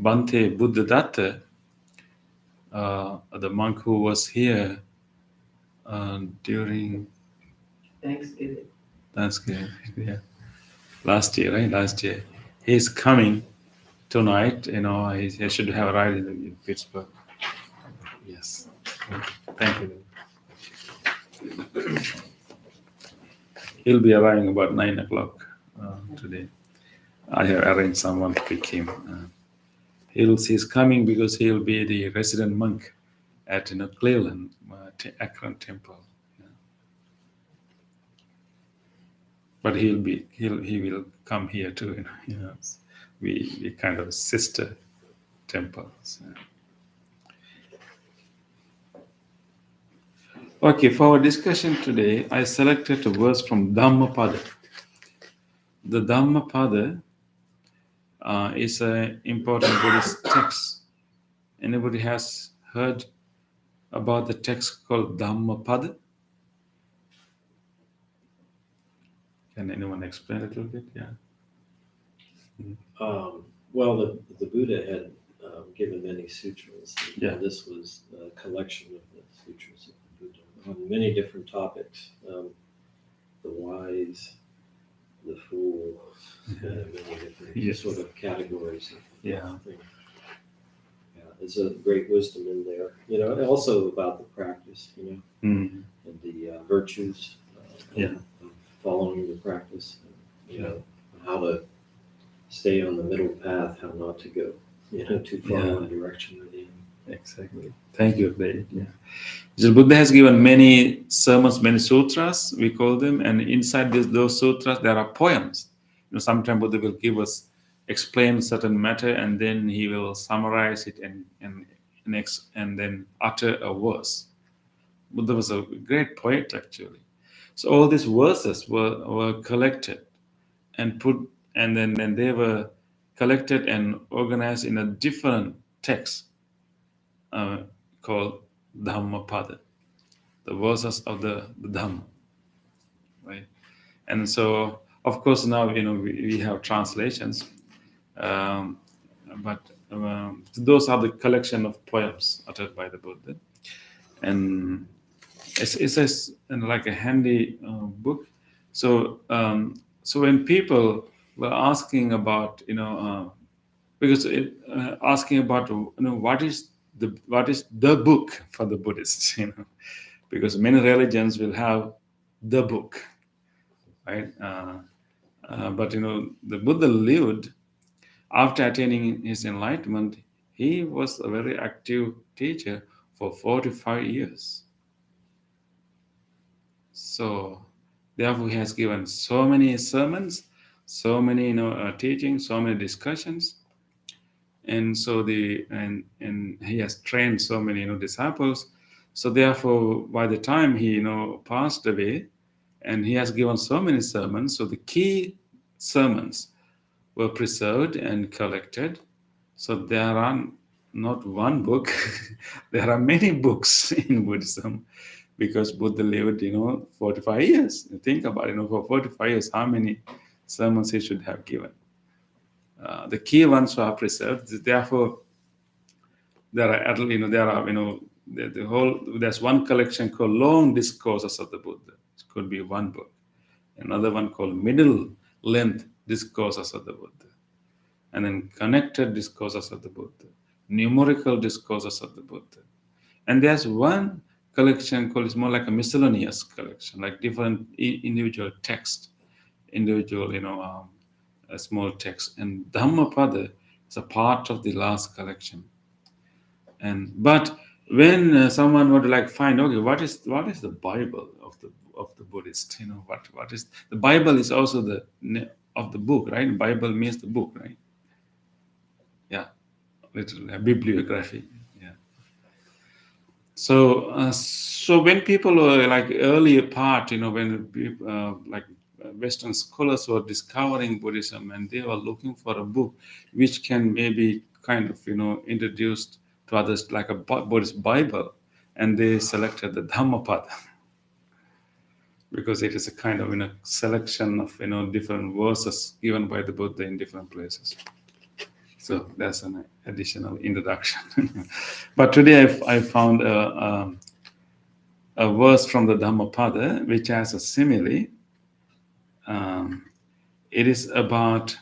Speaker 1: Bhante Buddhadatta, the monk who was here during Thanksgiving, yeah. Last year, right? Last year. He's coming tonight. He should have arrived in Pittsburgh. Yes. Thank you. He'll be arriving about 9 o'clock today. I have arranged someone to pick him. He's coming because he'll be the resident monk at Cleveland Akron Temple. But he will come here too. We kind of sister temples. Okay, for our discussion today, I selected a verse from Dhammapada. The Dhammapada is an important Buddhist text. Anybody has heard about the text called Dhammapada? Can anyone explain a little bit? Yeah.
Speaker 4: Well, the Buddha had given many sutras.
Speaker 1: Yeah.
Speaker 4: And this was a collection of the sutras of the Buddha on many different topics. The wise, the fool, many different
Speaker 1: Yes.
Speaker 4: sort of categories of
Speaker 1: Yeah.
Speaker 4: things. Yeah, there's a great wisdom in there. And also about the practice,
Speaker 1: Mm.
Speaker 4: and the virtues
Speaker 1: Yeah.
Speaker 4: of following the practice,
Speaker 1: Yeah.
Speaker 4: how to stay on the middle path, how not to go, too far
Speaker 1: Yeah.
Speaker 4: one direction or the other.
Speaker 1: Exactly. Thank you, David. Yeah. The Buddha has given many sermons, many sutras, we call them, and inside those sutras there are poems. Sometimes Buddha will give us, explain certain matter, and then he will summarize it and then utter a verse. Buddha was a great poet, actually. So all these verses were collected and then they were collected and organized in a different text called Dhammapada, the verses of the Dhamma, right? And so, of course, now we have translations, um, but those are the collection of poems uttered by the Buddha, and it's like a handy book. So when people were asking about because asking about what is the book for the Buddhists, because many religions will have the book, right? But the Buddha lived after attaining his enlightenment. He was a very active teacher for 45 years. So therefore, he has given so many sermons, so many teachings, so many discussions, and so and he has trained so many disciples. So therefore, by the time he passed away, and he has given so many sermons, so the key sermons were preserved and collected. So there are not one book, there are many books in Buddhism, because Buddha lived 45 years. Think about it, for 45 years, how many sermons he should have given. The key ones are preserved. Therefore, there's one collection called Long Discourses of the Buddha. It could be one book. Another one called Middle Length Discourses of the Buddha. And then Connected Discourses of the Buddha. Numerical Discourses of the Buddha. And there's one collection called, it's more like a miscellaneous collection, like different individual text, individual, a small text. And Dhammapada is a part of the last collection. But when someone would find, okay, what is the Bible of the Buddhist? What is the Bible? Is also the of the book, right? Bible means the book, right? Yeah, literally a bibliography. Yeah. So when people were earlier part, when people, Western scholars were discovering Buddhism, and they were looking for a book which can maybe kind of introduced to others like a Buddhist Bible, and they selected the Dhammapada because it is a kind of selection of different verses given by the Buddha in different places. So that's an additional introduction. But today I found a verse from the Dhammapada which has a simile. It is about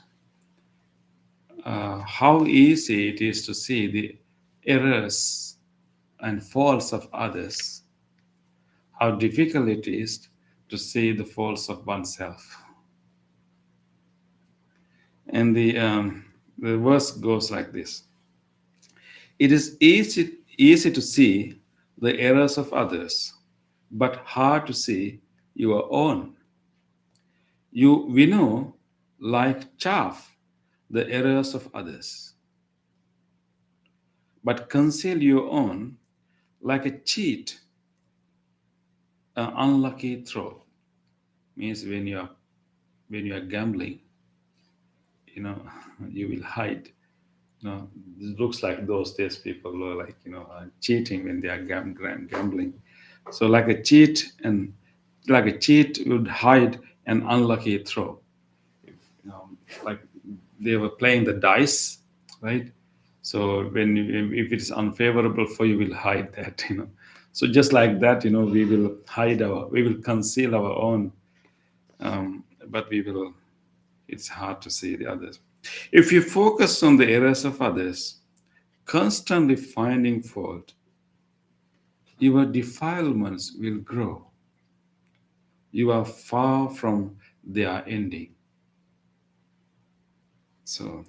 Speaker 1: how easy it is to see the errors and faults of others, how difficult it is to see the faults of oneself. And the verse goes like this: it is easy to see the errors of others, but hard to see your own. You winnow like chaff the errors of others, but conceal your own like a cheat, an unlucky throw. Means when you are gambling, you will hide It looks like those days people were like, cheating when they are gambling. So like a cheat would hide an unlucky throw. You know, like they were playing the dice, right? So if it is unfavorable for you, we'll hide that. So just like that, we will conceal our own, but it's hard to see the others. If you focus on the errors of others, constantly finding fault, your defilements will grow. You are far from their ending. So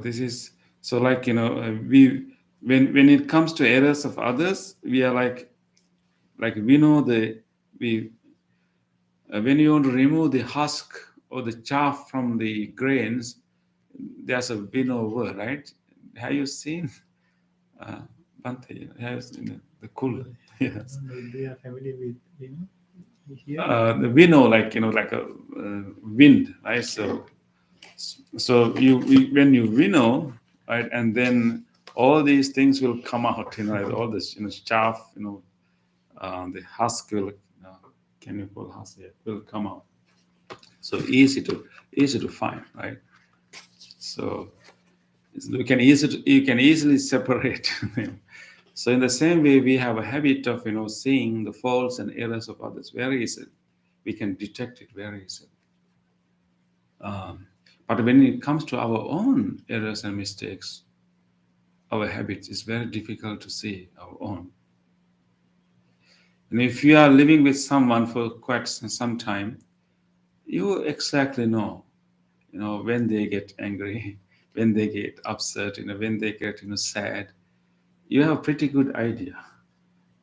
Speaker 1: this is so like we when it comes to errors of others, we are like we know we when you want to remove the husk or the chaff from the grains, there's a winnower, right? Have you seen Bante? Have you seen the cool? Yes.
Speaker 2: They are familiar with, here.
Speaker 1: The winnow, like like a wind, right? So when you winnow, right, and then all these things will come out, all this chaff, the husk will, can you call husk? Yeah, will come out. So easy to find, right? So you can easily separate them. So in the same way, we have a habit of seeing the faults and errors of others very easily. We can detect it very easily. But when it comes to our own errors and mistakes, our habits, it's very difficult to see our own. And if you are living with someone for quite some time, you exactly know, when they get angry, when they get upset, when they get sad. You have a pretty good idea,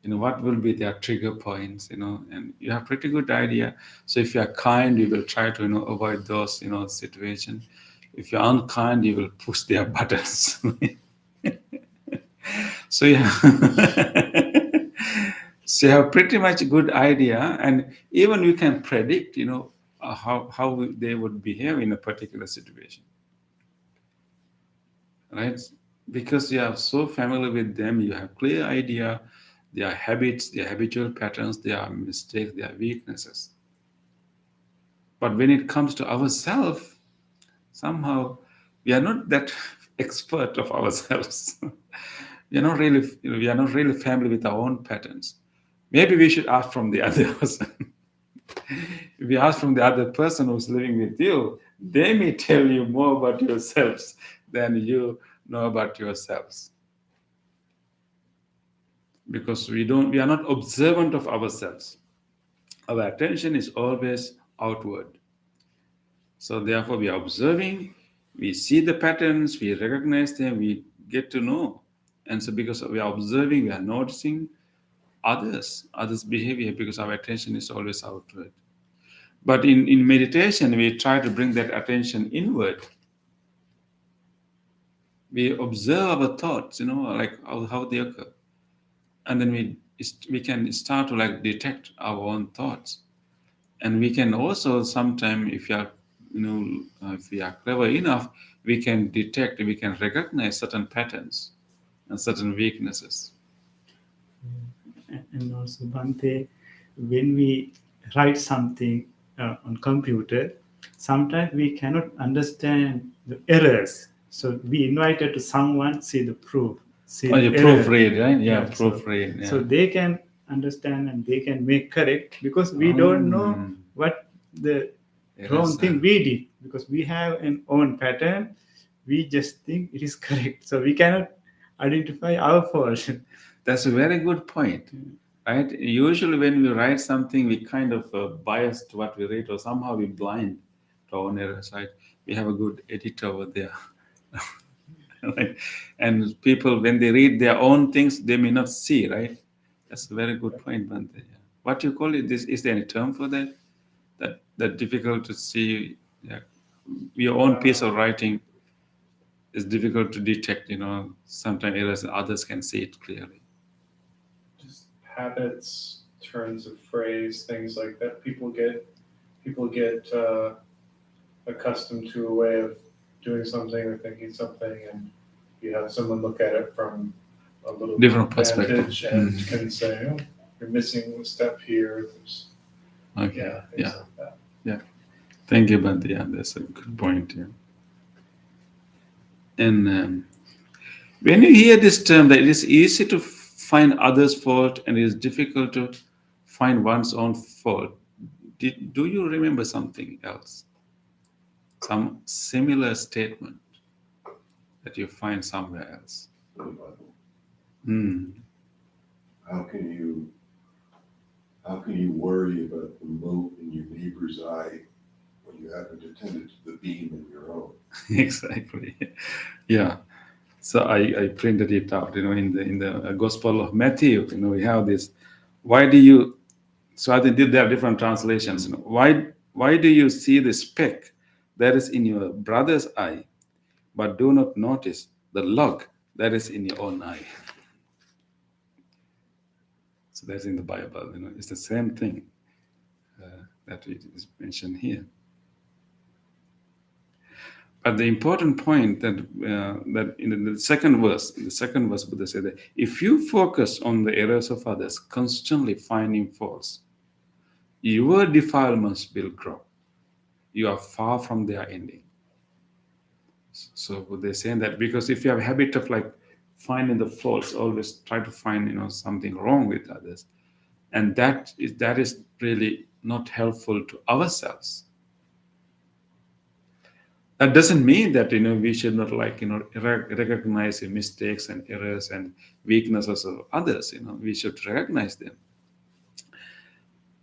Speaker 1: what will be their trigger points, and you have pretty good idea. So if you are kind, you will try to avoid those situations. If you're unkind, you will push their buttons. So yeah. So you have pretty much a good idea, and even you can predict how they would behave in a particular situation, right? Because you are so familiar with them, you have clear idea their habits, their habitual patterns, their mistakes, their weaknesses. But when it comes to ourselves, somehow we are not that expert of ourselves. We are not really familiar with our own patterns. Maybe we should ask from the other person. If you ask from the other person who's living with you, they may tell you more about yourselves than you know about yourselves. Because we are not observant of ourselves. Our attention is always outward. So therefore we are observing, we see the patterns, we recognize them, we get to know. And so because we are observing, we are noticing others behavior, because our attention is always outward. But in meditation, we try to bring that attention inward. We observe our thoughts, like how they occur. And then we can start to detect our own thoughts. And we can also sometime, if we are clever enough, we can recognize certain patterns and certain weaknesses.
Speaker 2: And also, Bante, when we write something on computer, sometimes we cannot understand the errors. So we invited to someone see the proof. See
Speaker 1: you
Speaker 2: the error.
Speaker 1: proofread, right? Yeah,
Speaker 2: So-
Speaker 1: proofread. Yeah.
Speaker 2: So they can understand and they can make correct, because we don't know what the wrong thing we did, because we have an own pattern. We just think it is correct. So we cannot identify our fault.
Speaker 1: That's a very good point, right? Usually when we write something, we kind of biased what we read, or somehow we blind to our own errors, right? We have a good editor over there. Right? And people, when they read their own things, they may not see, right? That's a very good point, Bante. Yeah. What you call it? Is there any term for that? That difficult to see, your own piece of writing is difficult to detect. Sometimes errors, others can see it clearly.
Speaker 3: Just habits, turns of phrase, things like that. People get accustomed to a way of
Speaker 5: doing something or thinking something, and you have someone look at it from a little
Speaker 6: Different perspective.
Speaker 5: vantage and can say, "Oh, you're missing a step here." There's,
Speaker 6: Okay.
Speaker 5: yeah, things
Speaker 6: Yeah.
Speaker 5: like that.
Speaker 6: Thank you, Bhante. Yeah, that's a good point. Yeah. And when you hear this term that it is easy to find others' fault and it is difficult to find one's own fault, do you remember something else? Some similar statement that you find somewhere else?
Speaker 7: in the Bible.
Speaker 6: Hmm.
Speaker 7: How can you worry about the mote in your neighbor's eye when you haven't attended to the beam in your own?
Speaker 6: Exactly. Yeah. So I printed it out. In the Gospel of Matthew, we have this. Why do you? So I think there are different translations. Why do you see the speck that is in your brother's eye, but do not notice the log that is in your own eye? So that's in the Bible. It's the same thing that it is mentioned here. But the important point that in the second verse, Buddha said that if you focus on the errors of others, constantly finding faults, your defilements will grow. You are far from their ending. So they're saying that because if you have a habit of like finding the faults, always try to find something wrong with others, and that is really not helpful to ourselves. That doesn't mean that we should not recognize the mistakes and errors and weaknesses of others. We should recognize them.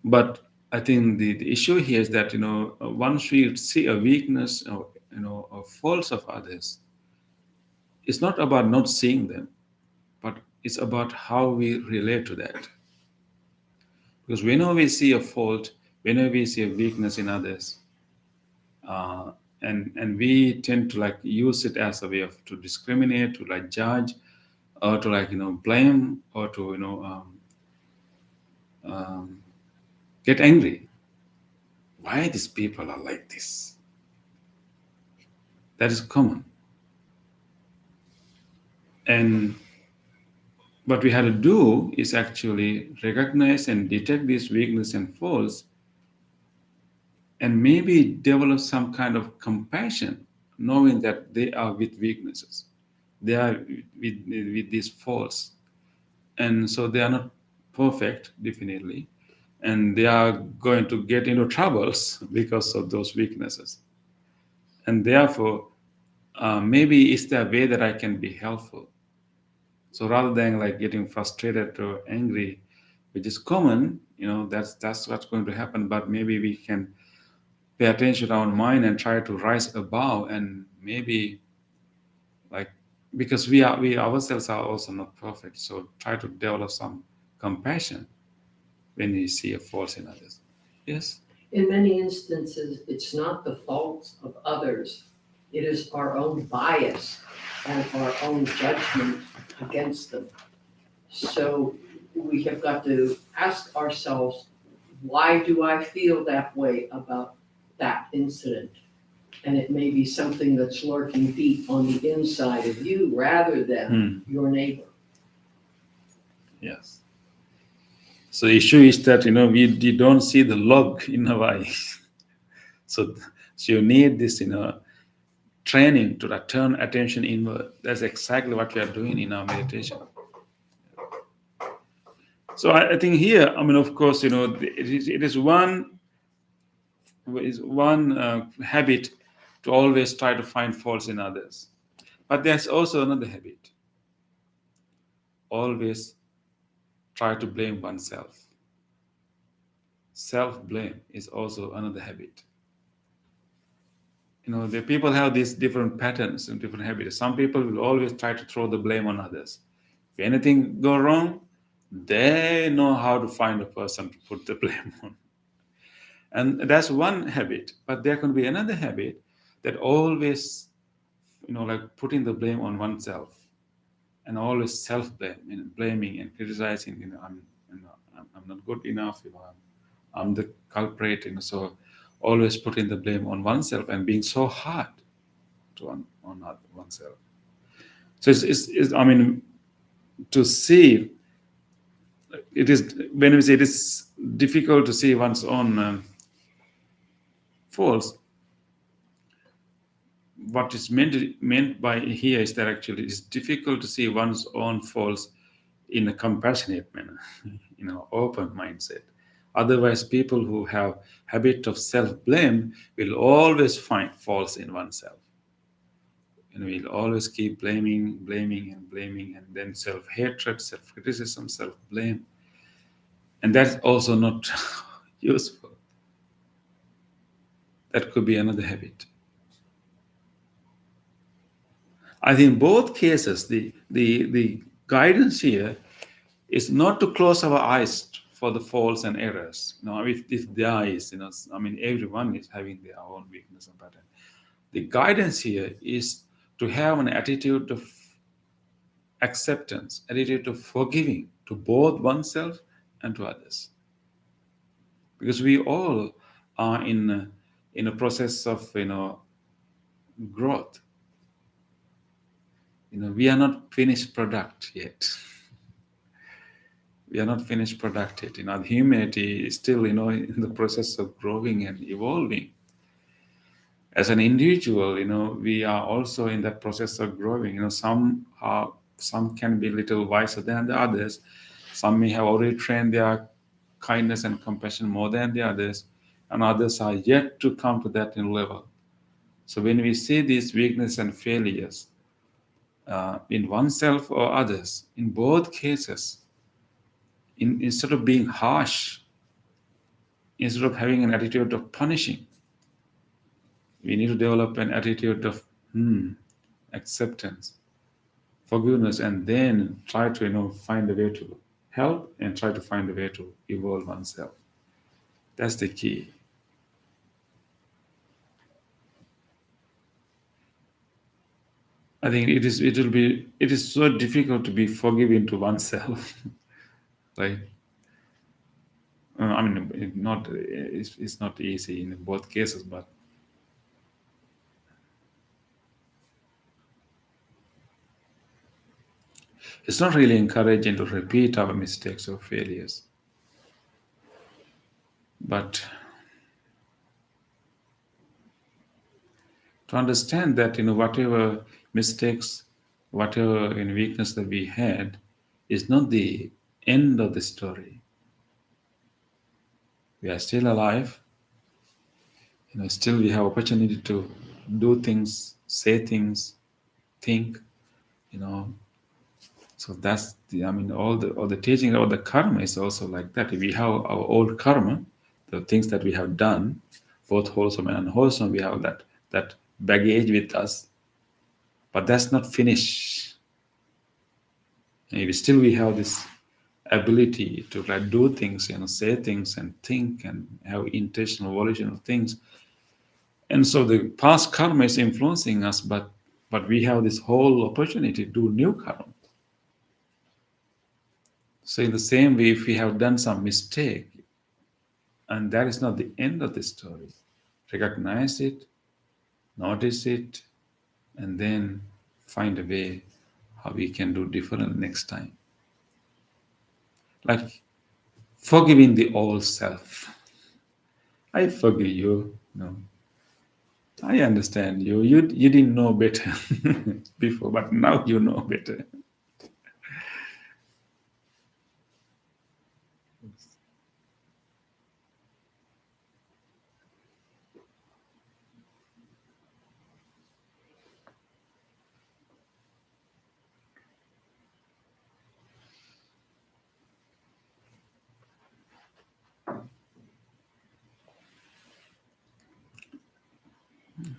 Speaker 6: But I think the issue here is that once we see a weakness or or faults of others, it's not about not seeing them, but it's about how we relate to that. Because whenever we see a fault, whenever we see a weakness in others, and we tend to use it as a way to discriminate, to judge, or to blame, or to get angry. Why these people are like this? That is common. And what we have to do is actually recognize and detect these weaknesses and faults, and maybe develop some kind of compassion, knowing that they are with weaknesses, they are with these faults, and so they are not perfect, definitely, and they are going to get into troubles because of those weaknesses, and therefore maybe it's the way that I can be helpful. So rather than getting frustrated or angry, which is common, that's what's going to happen, but maybe we can pay attention to our mind and try to rise above, and maybe because we ourselves are also not perfect, so try to develop some compassion when you see a fault in others. Yes.
Speaker 3: In many instances, it's not the faults of others. It is our own bias and our own judgment against them. So we have got to ask ourselves, why do I feel that way about that incident? And it may be something that's lurking deep on the inside of you rather than your neighbor.
Speaker 6: Yes. So the issue is that we don't see the log in our eye. So you need this training to turn attention inward. That's exactly what we are doing in our meditation. So I think here, of course, it is one habit to always try to find faults in others. But there's also another habit. Always try to blame oneself. Self-blame is also another habit. The people have these different patterns and different habits. Some people will always try to throw the blame on others. If anything go wrong, they know how to find a person to put the blame on. And that's one habit. But there can be another habit that always, putting the blame on oneself, and always self-blame, blaming and criticizing. I'm not good enough. I'm the culprit. So always putting the blame on oneself and being so hard on oneself. So it's I mean, to see, it is, when we say it is difficult to see one's own faults, what is meant by here is that actually it's difficult to see one's own faults in a compassionate manner, open mindset. Otherwise, people who have habit of self-blame will always find faults in oneself. And we'll always keep blaming, and then self-hatred, self-criticism, self-blame. And that's also not useful. That could be another habit. I think both cases, the guidance here is not to close our eyes for the faults and errors. If there is, everyone is having their own weakness and pattern. The guidance here is to have an attitude of acceptance, attitude of forgiving to both oneself and to others. Because we all are in a process of growth. We are not finished product yet. We are not finished product yet. The humanity is still in the process of growing and evolving. As an individual, we are also in that process of growing. Some can be a little wiser than the others. Some may have already trained their kindness and compassion more than the others, and others are yet to come to that level. So when we see these weaknesses and failures in oneself or others, in both cases, instead of being harsh, instead of having an attitude of punishing, we need to develop an attitude of acceptance, forgiveness, and then try to find a way to help and try to find a way to evolve oneself. That's the key. I think it is so difficult to be forgiving to oneself, right? It's not easy in both cases, but it's not really encouraging to repeat our mistakes or failures. But to understand that whatever mistakes, whatever weakness that we had is not the end of the story. We are still alive. Still we have opportunity to do things, say things, think. So that's all the teaching about the karma is also like that. We have our old karma, the things that we have done, both wholesome and unwholesome. We have that baggage with us, but that's not finished. And we have this ability to do things, say things and think and have intentional, volitional things. And so the past karma is influencing us, but we have this whole opportunity to do new karma. So in the same way, if we have done some mistake, and that is not the end of the story, recognize it, notice it, and then find a way how we can do different next time. Like forgiving the old self. I forgive you. I understand you. You didn't know better before, but now you know better.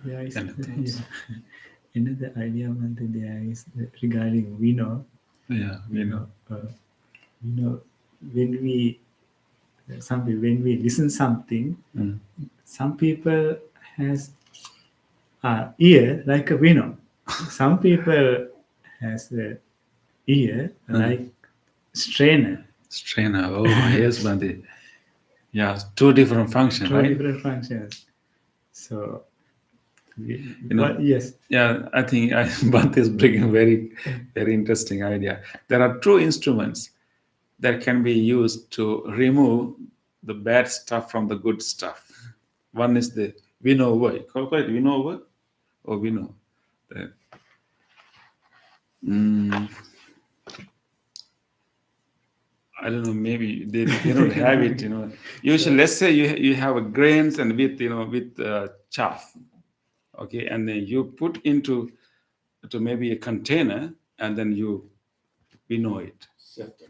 Speaker 2: There is
Speaker 6: Any thoughts?
Speaker 2: another idea there is regarding Vino.
Speaker 6: Yeah,
Speaker 2: when we listen something, some people has ear like a Vino. Some people has a ear like strainer.
Speaker 6: Strainer. Oh yes, Bhante. Yeah, two different functions, right?
Speaker 2: Different functions. So
Speaker 6: know,
Speaker 2: But yes,
Speaker 6: Yeah, I think Bhante is bringing very interesting idea. There are two instruments that can be used to remove the bad stuff from the good stuff. One is the winnower. Call it winnower or winnow. The, mm, I don't know. Maybe they don't have it. Usually, let's say you have a grains and with chaff. Okay, and then you put into maybe a container, and then you winnow it.
Speaker 3: Sifting.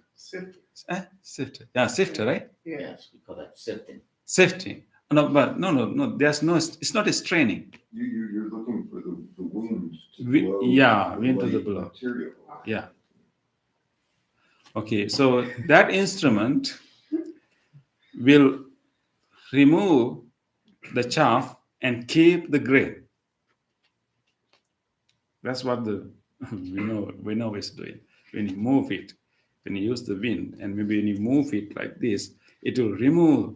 Speaker 6: Sifter. Yeah, sifter, right?
Speaker 3: Yes, we call that sifting.
Speaker 6: Sifting. No, but no. There's no. It's not a straining.
Speaker 7: You're looking for the wind to
Speaker 6: Wi-
Speaker 7: blow.
Speaker 6: yeah,
Speaker 7: the
Speaker 6: wind to the
Speaker 7: right
Speaker 6: blow.
Speaker 7: Material.
Speaker 6: Yeah. Okay, so that instrument will remove the chaff and keep the grain. That's what the winnow is doing. When you move it, when you use the wind, and maybe when you move it like this, it will remove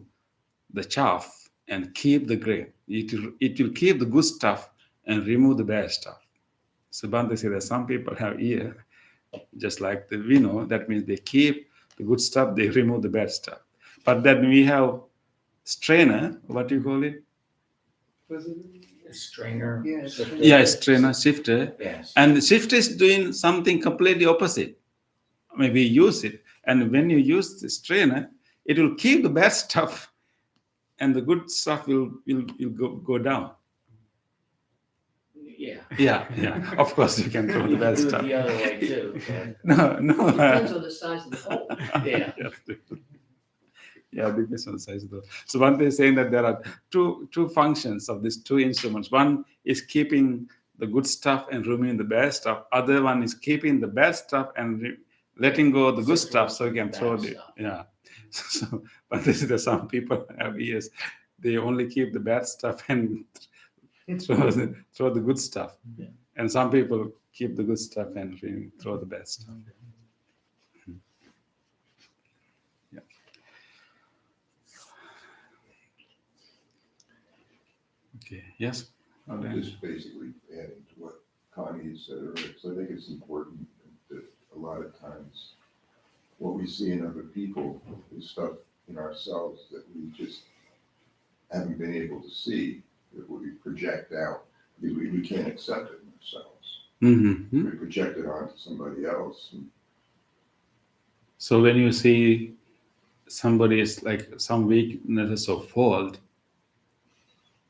Speaker 6: the chaff and keep the grain. It will keep the good stuff and remove the bad stuff. So Bhante said that some people have ear, just like the winnow. That means they keep the good stuff, they remove the bad stuff. But then we have strainer, what do you call it?
Speaker 3: A strainer. Sifter.
Speaker 6: Yeah, strainer, shifter.
Speaker 3: Yes.
Speaker 6: And the shifter is doing something completely opposite. Maybe use it. And when you use the strainer, it will keep the bad stuff and the good stuff will go down.
Speaker 3: Yeah.
Speaker 6: Yeah. Of course, you can throw the
Speaker 3: You
Speaker 6: bad
Speaker 3: can do it
Speaker 6: stuff.
Speaker 3: the other way too. but-
Speaker 6: No.
Speaker 8: Depends on the size of the hole.
Speaker 3: Yeah.
Speaker 6: Yeah, depends on the size of the. So one is saying that there are two functions of these two instruments. One is keeping the good stuff and removing the bad stuff. Other one is keeping the bad stuff and letting go of the good stuff so you can throw
Speaker 3: Bad
Speaker 6: it.
Speaker 3: stuff.
Speaker 6: Yeah. So, but this is some people have ears. They only keep the bad stuff and throw the good stuff.
Speaker 3: Yeah.
Speaker 6: And some people keep the good stuff and throw the bad stuff. Yeah. Okay. Yes.
Speaker 7: I'm just basically adding to what Connie had said earlier, because I think it's important that a lot of times what we see in other people is stuff in ourselves that we just haven't been able to see, that we project out. We can't accept it in ourselves.
Speaker 6: Mm-hmm.
Speaker 7: We project it onto somebody else. And
Speaker 6: So when you see somebody is like some weakness or fault,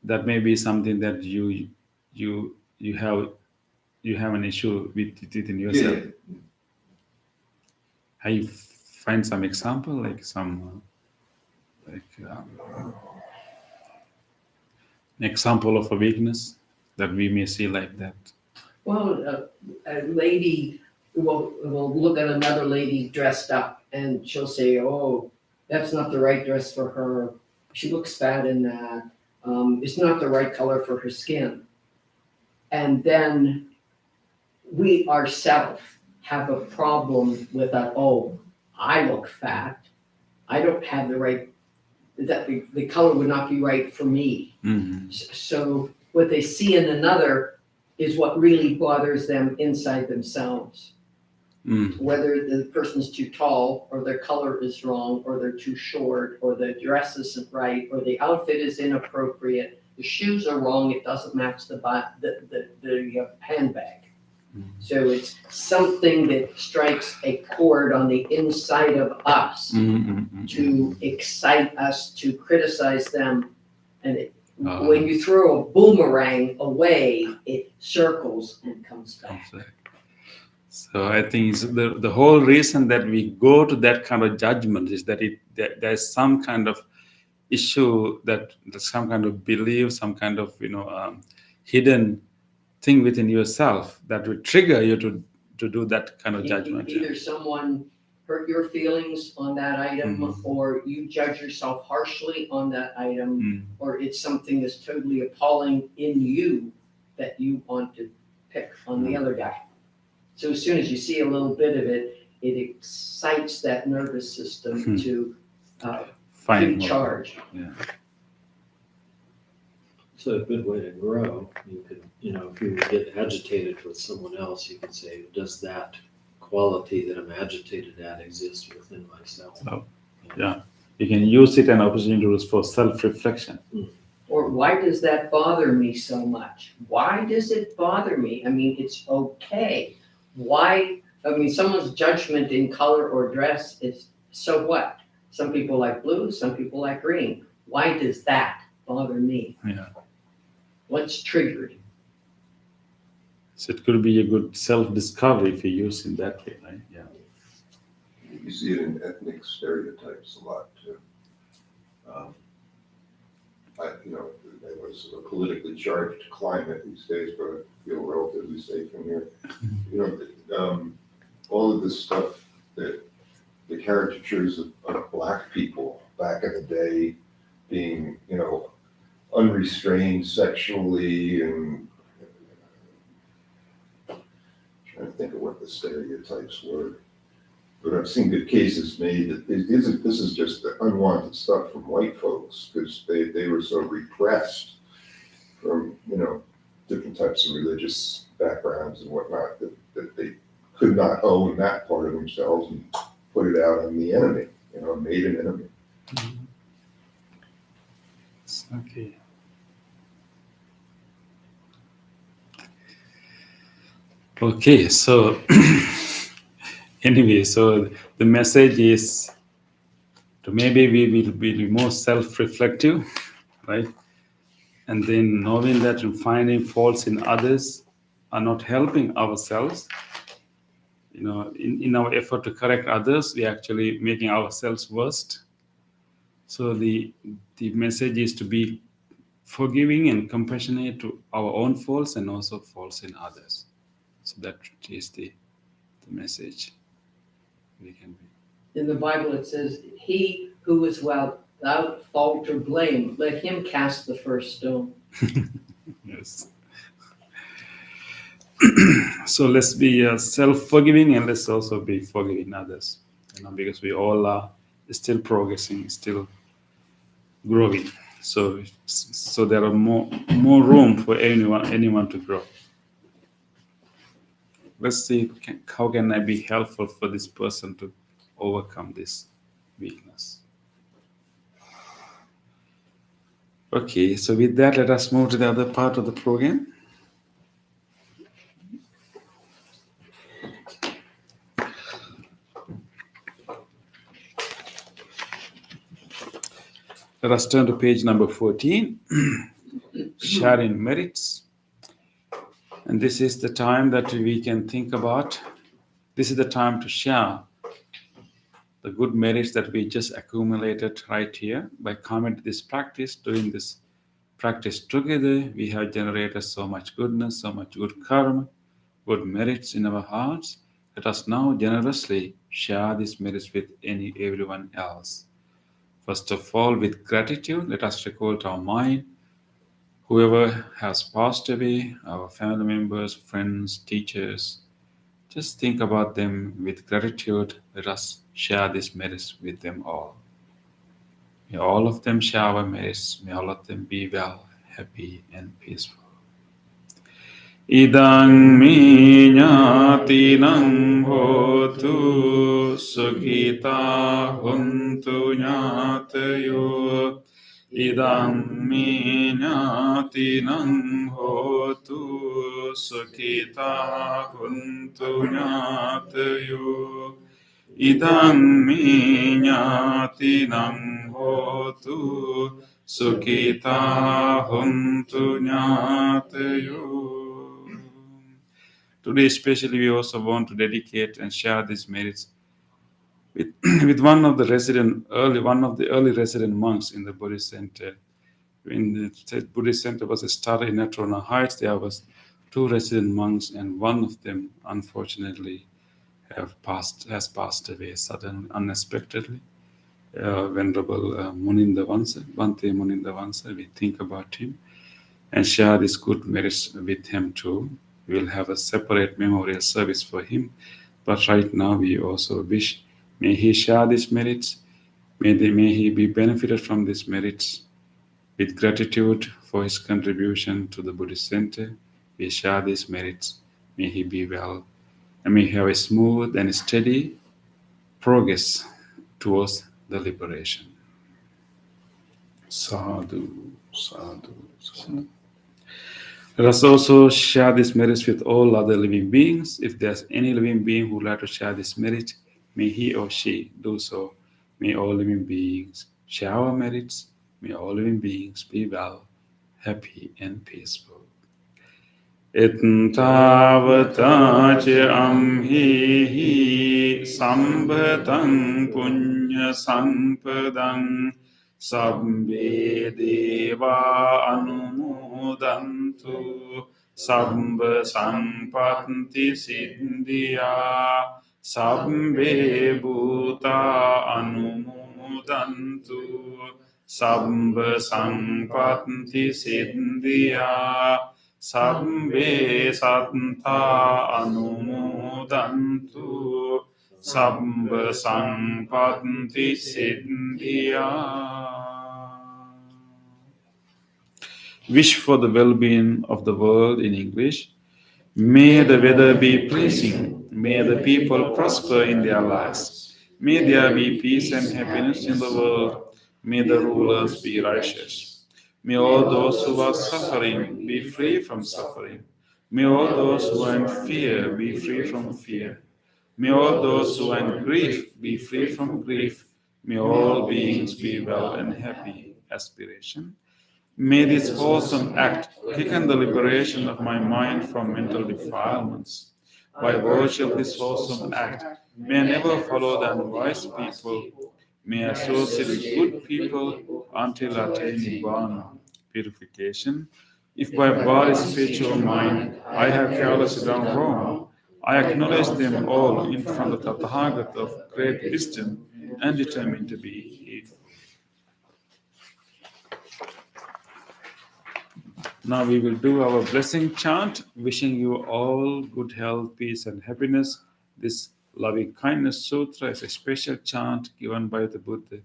Speaker 6: that may be something that you have an issue within yourself.
Speaker 7: Yeah.
Speaker 6: Have you find some example, like some an example of a weakness that we may see like that?
Speaker 8: Well, a lady will look at another lady dressed up and she'll say, oh, that's not the right dress for her. She looks fat in that. It's not the right color for her skin. And then we ourselves have a problem with that, oh, I look fat. I don't have the right, that the color would not be right for me.
Speaker 6: Mm-hmm.
Speaker 8: So what they see in another is what really bothers them inside themselves.
Speaker 6: Mm.
Speaker 8: Whether the person's too tall, or their color is wrong, or they're too short, or the dress isn't right, or the outfit is inappropriate, the shoes are wrong, it doesn't match the handbag. So it's something that strikes a chord on the inside of us
Speaker 6: Mm-hmm.
Speaker 8: to excite us to criticize them. And
Speaker 6: Ah.
Speaker 8: when you throw a boomerang away, it circles and comes back.
Speaker 6: So I think it's the whole reason that we go to that kind of judgment is that there's some kind of issue, that there's some kind of belief, some kind of hidden thing within yourself that will trigger you to do that kind of judgment.
Speaker 8: Either someone hurt your feelings on that item, or you judge yourself harshly on that item, or it's something that's totally appalling in you that you want to pick on the other guy. So as soon as you see a little bit of it, it excites that nervous system to
Speaker 6: Fine.
Speaker 8: take charge.
Speaker 6: Yeah.
Speaker 4: So a good way to grow, you could, if you get agitated with someone else, you could say, does that quality that I'm agitated at exist within myself?
Speaker 6: So, yeah, you can use it an opportunity for self-reflection.
Speaker 8: Or why does that bother me so much? Why does it bother me? I mean, it's okay. Why, someone's judgment in color or dress is, so what? Some people like blue, some people like green. Why does that bother me?
Speaker 6: Yeah.
Speaker 8: What's triggered?
Speaker 6: So it could be a good self-discovery if you use it that way, right? Yeah.
Speaker 7: You see it in ethnic stereotypes a lot too. It was a politically charged climate these days, but I feel relatively safe in here. All of this stuff that the caricatures of black people back in the day being, unrestrained sexually and trying to think of what the stereotypes were. But I've seen good cases made that this is just the unwanted stuff from white folks because they were so repressed from, different types of religious backgrounds and whatnot that they could not own that part of themselves and put it out on the enemy, made an enemy.
Speaker 6: Okay. Okay, so anyway, so the message is to maybe we will be more self-reflective, right? And then knowing that and finding faults in others are not helping ourselves. In our effort to correct others, we're actually making ourselves worse. So the message is to be forgiving and compassionate to our own faults and also faults in others. So that is the message we can be.
Speaker 8: In the Bible, it says, he who is without fault or blame, let him cast the first stone.
Speaker 6: Yes. So let's be self-forgiving and let's also be forgiving others, because we all are still progressing, still growing. So there are more room for anyone to grow. Let's see how can I be helpful for this person to overcome this weakness. Okay, so with that, let us move to the other part of the program. Let us turn to page number 14, sharing merits. And this is the time that we can think about. This is the time to share the good merits that we just accumulated right here. By coming to this practice, doing this practice together, we have generated so much goodness, so much good karma, good merits in our hearts. Let us now generously share these merits with everyone else. First of all, with gratitude, let us recall to our mind whoever has passed away, our family members, friends, teachers. Just think about them with gratitude. Let us share these merits with them all. May all of them share our merits. May all of them be well, happy, and peaceful. Idang mi ñātīnaṃ hotu sukhita huntu ñātayo. Idang mi ñātīnaṃ hotu sukhita huntu ñātayo. Idang mi ñātīnaṃ hotu sukhita huntu ñātayo. Today especially we also want to dedicate and share these merits with one of the early resident monks in the Buddhist center. When the Buddhist center was started in Natrona Heights, there was 2 resident monks, and one of them unfortunately has passed away suddenly, unexpectedly. Venerable Muninda Vansa, Bhante Muninda Vansa, we think about him and share these good merits with him too. We will have a separate memorial service for him, but right now we also wish, may he share these merits, may he be benefited from these merits with gratitude for his contribution to the Buddhist Center. We share these merits. May he be well, and may he have a smooth and steady progress towards the liberation. Sadhu, sadhu, sadhu. Let us also share this merits with all other living beings. If there's any living being who would like to share this merit, may he or she do so. May all living beings share our merits. May all living beings be well, happy, and peaceful. Ettavata che amhi sambhatam punya sampadam sabbe deva anumodantu sabba sampatti siddhya sabbe bhuta anumodantu sabba sampatti siddhya sabbe sattva anumodantu sabba sampatti siddhya. Wish for the well-being of the world in English. May the weather be pleasing. May the people prosper in their lives. May there be peace and happiness in the world. May the rulers be righteous. May all those who are suffering be free from suffering. May all those who are in fear be free from fear. May all those who are in grief be free from grief. May all beings be well and happy. Aspiration. May this wholesome act quicken the liberation of my mind from mental defilements. By virtue of this wholesome act, may I never follow the unwise people. May I associate with good people until I attain Nibbana, purification. If by body, speech, or mind I have carelessly done wrong, I acknowledge them all in front of Tathagata of great wisdom and determine to be heedful. Now we will do our blessing chant, wishing you all good health, peace, and happiness. This loving kindness sutra is a special chant given by the Buddha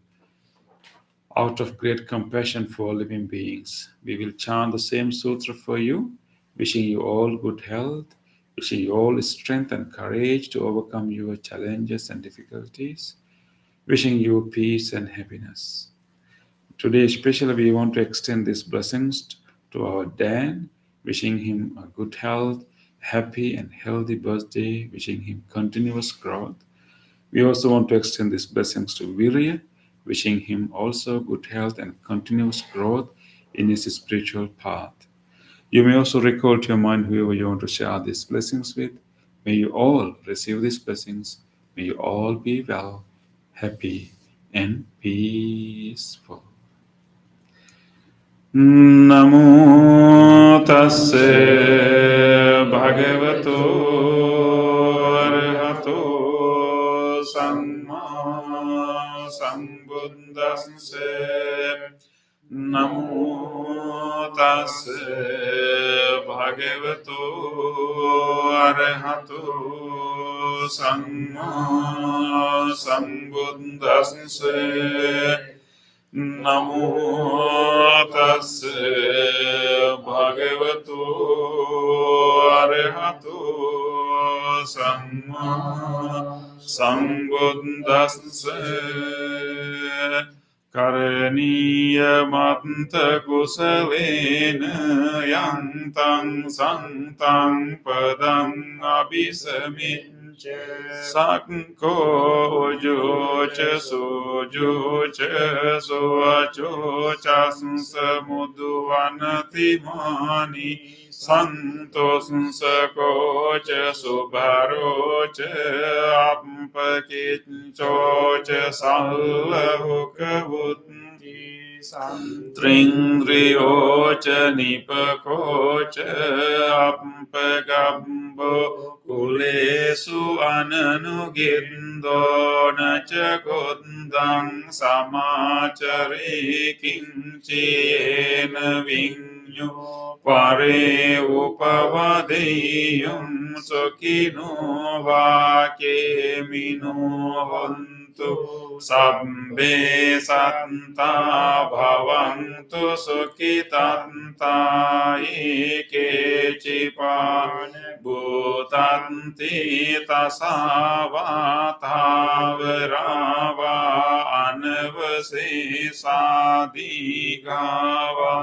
Speaker 6: out of great compassion for living beings. We will chant the same sutra for you, wishing you all good health, wishing you all strength and courage to overcome your challenges and difficulties, wishing you peace and happiness. Today, especially, we want to extend these blessings to our Dan, wishing him a good health, happy and healthy birthday, wishing him continuous growth. We also want to extend these blessings to Virya, wishing him also good health and continuous growth in his spiritual path. You may also recall to your mind whoever you want to share these blessings with. May you all receive these blessings. May you all be well, happy, and peaceful. Namo tasse bhagavato arahato samma sambuddhassa. Namo tasse bhagavato arahato samma sambuddhassa. Namo tasse bhagavato arahato samma sambuddhassa. Karaniya manta kusalena yantang santang padang abhisamit Sakko jocha sojocha soachocha samudvanati mani santos sakocha subarocha ampakinchocha salahukavutti Tringriyocha nipakocha ampagambo kulesu ananugindo nacha kundang samachari kinchena vinyo pare upavadeyum sokino vakemino bhavantu sabbe satta bhavantu sukhitatta eke cipa bhutanti tasavatāvarāva anavasesādīgāva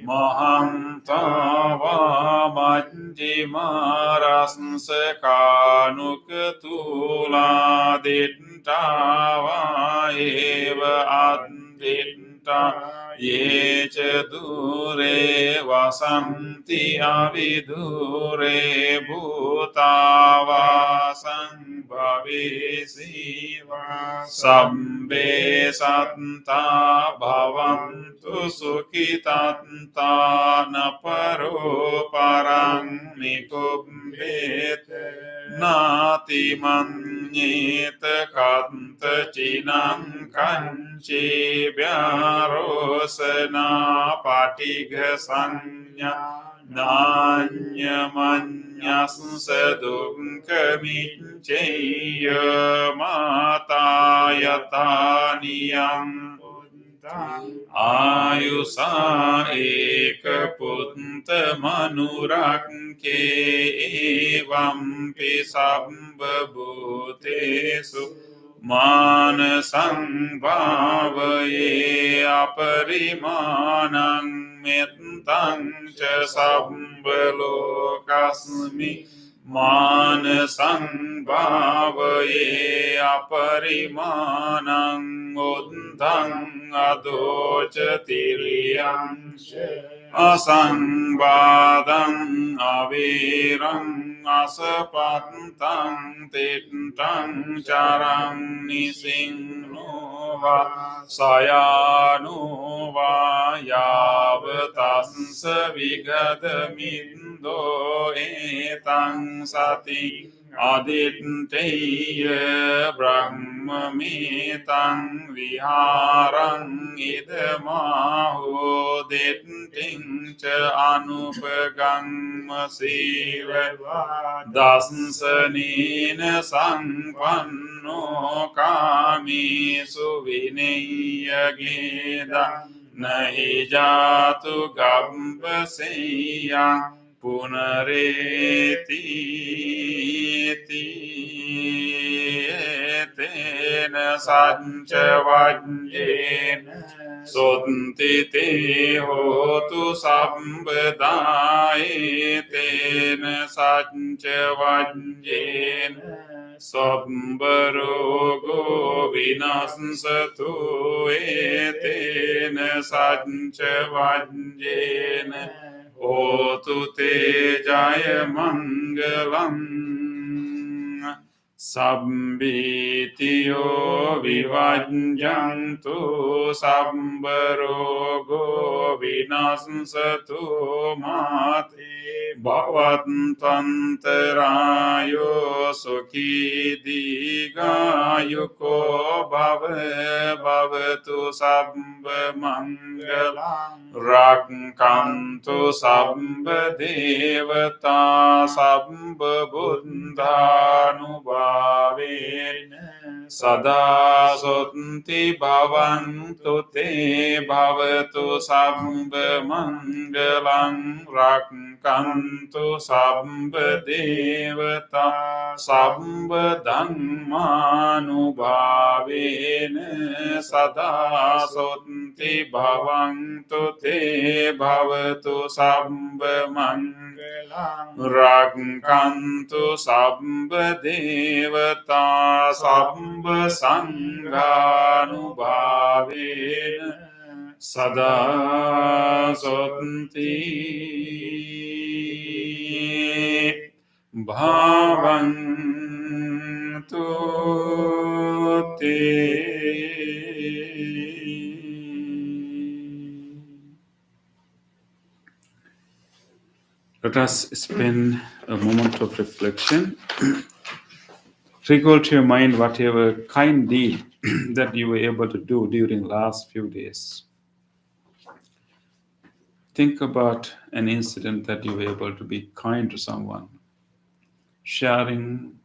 Speaker 6: mahantava majjimarasakānuktulādittāva eva addittā ye ca dure vasanti avidure bhutava sambhavesiva sabbe satta bhavantu sukhitatta naparo parang nikumbete nati manyeta kanta cinang kanci vyarosana patigha sanya nanya manyas sadukamicheya mata yataniyam ayusa eka punta manurakke evampi sabba bhutesu manasang bhavaye aparimanang mettang ca sabba lokasmi manasang bhavaye aparimanang uddhang adoca tiriyang asambādang avirang asapantang tittang carang nisingno va sayano va yavatansa vigadamindo etang sati aditteya brahmamitang viharang idamaho ditting ca anupagamma siva dasanina sampanno kamisu vinaya geda nahi jatu gambaseyang punareti tena sanca vajjena sodti te hotu sambadaye tena sanca vajjena sabbarogo vinasatu etena sanca vajjena Otu te jaya mangalam sabbitiyo vivajjantu sabbarogo vinasatu mati bhavantantarayo sukhi digayuko bhavatu sabba mangalam rakkantu sabba devata sabba buddhanubhavena sada sotti bhavantu te bhavatu sabba mangalam rakkantu sabba devata sabba dhammanubhavena sada sotti bhavantu te bhavatu sabba mangalam rakkantu sabba devata sabba sanghanubhavena sada sotti bhavantu te. Let us spend a moment of reflection. Recall to your mind whatever kind deed that you were able to do during the last few days. Think about an incident that you were able to be kind to someone, sharing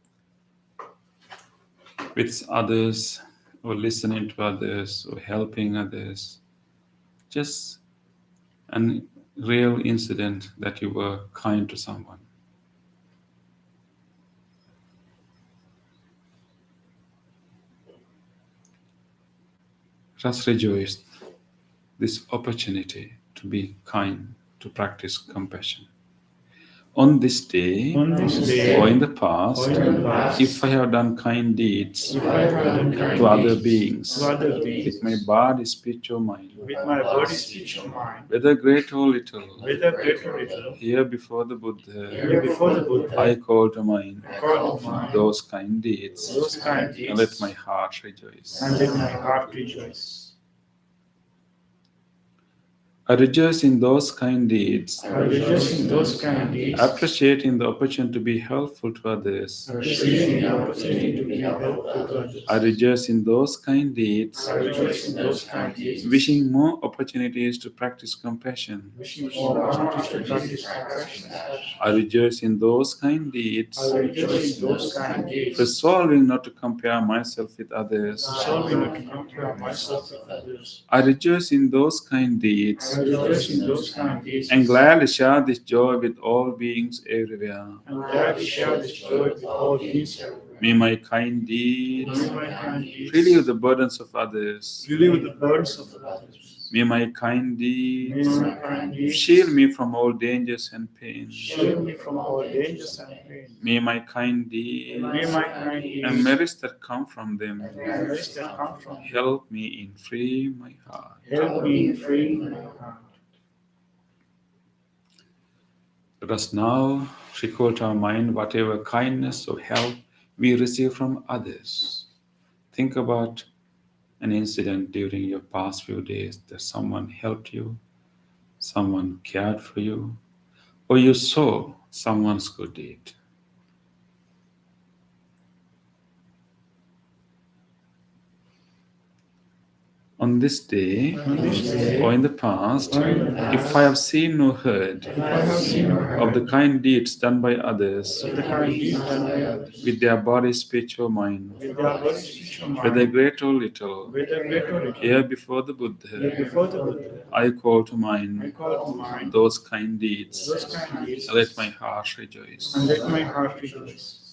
Speaker 6: with others, or listening to others, or helping others. Just a real incident that you were kind to someone. Let us rejoice this opportunity to be kind, to practice compassion. On this day,
Speaker 2: On this day,
Speaker 6: or in the past,
Speaker 2: or in the past,
Speaker 6: if I have done kind deeds
Speaker 2: if I have done kind
Speaker 6: to other
Speaker 2: deeds
Speaker 6: beings,
Speaker 2: to other beings,
Speaker 6: with my body, speech, or mind,
Speaker 2: with my body, speech, or mind,
Speaker 6: whether great or little,
Speaker 2: whether great or little,
Speaker 6: here before the Buddha,
Speaker 2: here before the Buddha,
Speaker 6: I call to mind
Speaker 2: call to mind
Speaker 6: those kind deeds,
Speaker 2: those kind deeds,
Speaker 6: and let my heart rejoice.
Speaker 2: and let my heart rejoice.
Speaker 6: I rejoice in those kind deeds,
Speaker 2: I rejoice in those kind deeds,
Speaker 6: appreciating the opportunity to be helpful to others.
Speaker 2: appreciating the opportunity to be helpful to others.
Speaker 6: I rejoice in those kind deeds,
Speaker 2: I rejoice in those kind deeds,
Speaker 6: wishing more opportunities to practice compassion.
Speaker 2: wishing more opportunities to practice compassion.
Speaker 6: I rejoice in those kind deeds,
Speaker 2: I rejoice in those kind deeds,
Speaker 6: resolving not to compare myself with others.
Speaker 2: resolving not to compare myself with others.
Speaker 6: I rejoice in those kind deeds,
Speaker 2: I rejoice in those kind deeds,
Speaker 6: and gladly share this joy with all beings everywhere.
Speaker 2: and gladly share this joy with all beings everywhere.
Speaker 6: May my kind deeds
Speaker 2: May my kind deeds
Speaker 6: relieve the burdens of others.
Speaker 2: relieve the burdens of others.
Speaker 6: May my kind
Speaker 2: May
Speaker 6: deeds
Speaker 2: my kind deeds
Speaker 6: shield me from all dangers and pain.
Speaker 2: shield me from all dangers and pain.
Speaker 6: May my kind deeds
Speaker 2: May my kind deeds
Speaker 6: and merits that come from them
Speaker 2: and merits that come from you
Speaker 6: help me in free my heart.
Speaker 2: help me free my heart.
Speaker 6: Let us now recall to our mind whatever kindness or help we receive from others. Think about an incident during your past few days that someone helped you, someone cared for you, or you saw someone's good deed. On this day,
Speaker 2: On this day,
Speaker 6: or in the past,
Speaker 2: or in the past,
Speaker 6: if I have seen or heard
Speaker 2: if I have seen or heard
Speaker 6: of the kind deeds done by others
Speaker 2: of the kind deeds done by others,
Speaker 6: with their body, speech, or mind,
Speaker 2: with their body, speech, or mind,
Speaker 6: whether great or little,
Speaker 2: whether great or little,
Speaker 6: here before the
Speaker 2: here
Speaker 6: Buddha,
Speaker 2: before the Buddha,
Speaker 6: I call to
Speaker 2: I
Speaker 6: mind
Speaker 2: call to mind
Speaker 6: those kind deeds.
Speaker 2: those kind deeds,
Speaker 6: Let my heart rejoice.
Speaker 2: and let my heart rejoice.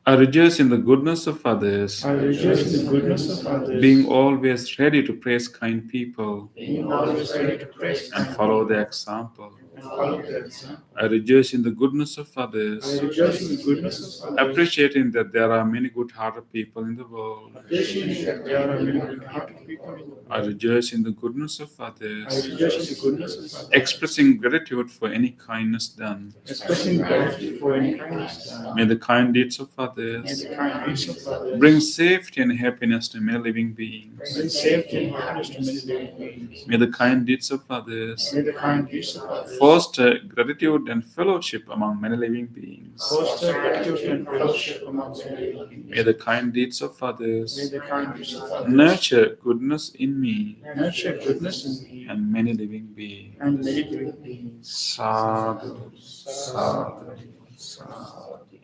Speaker 6: I rejoice in the goodness of others,
Speaker 2: I rejoice in the goodness of others,
Speaker 6: being always ready to praise kind people
Speaker 2: being always ready to praise
Speaker 6: and
Speaker 2: kind
Speaker 6: follow
Speaker 2: people
Speaker 6: their example.
Speaker 2: and follow their example.
Speaker 6: I rejoice in the goodness of
Speaker 2: I
Speaker 6: others,
Speaker 2: rejoice in the goodness of others,
Speaker 6: appreciating that there are many good-hearted people in the world.
Speaker 2: appreciating that there are many good-hearted people in the world.
Speaker 6: I rejoice in the goodness of
Speaker 2: I
Speaker 6: others,
Speaker 2: rejoice in the goodness of others,
Speaker 6: expressing gratitude for any kindness done.
Speaker 2: expressing gratitude for any kindness done.
Speaker 6: May the kind deeds of
Speaker 2: May
Speaker 6: others
Speaker 2: the kind deeds of others
Speaker 6: bring safety and happiness to many living beings.
Speaker 2: bring safety and happiness to many living beings.
Speaker 6: May the kind deeds of others
Speaker 2: May the kind deeds of others
Speaker 6: foster gratitude and fellowship among many living beings.
Speaker 2: foster gratitude and fellowship among many living beings.
Speaker 6: May the kind deeds of
Speaker 2: May
Speaker 6: others
Speaker 2: the kind deeds of others
Speaker 6: nurture goodness in me
Speaker 2: nurture goodness in me
Speaker 6: and many living beings.
Speaker 2: and many living beings.
Speaker 6: Sadhu, sadhu, sadhu.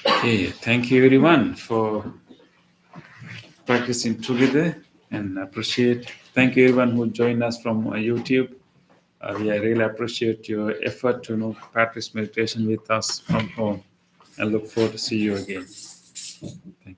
Speaker 6: Okay, thank you everyone for practicing together and appreciate. Thank you everyone who joined us from YouTube. I really appreciate your effort to practice meditation with us from home. I look forward to see you again. Thank you.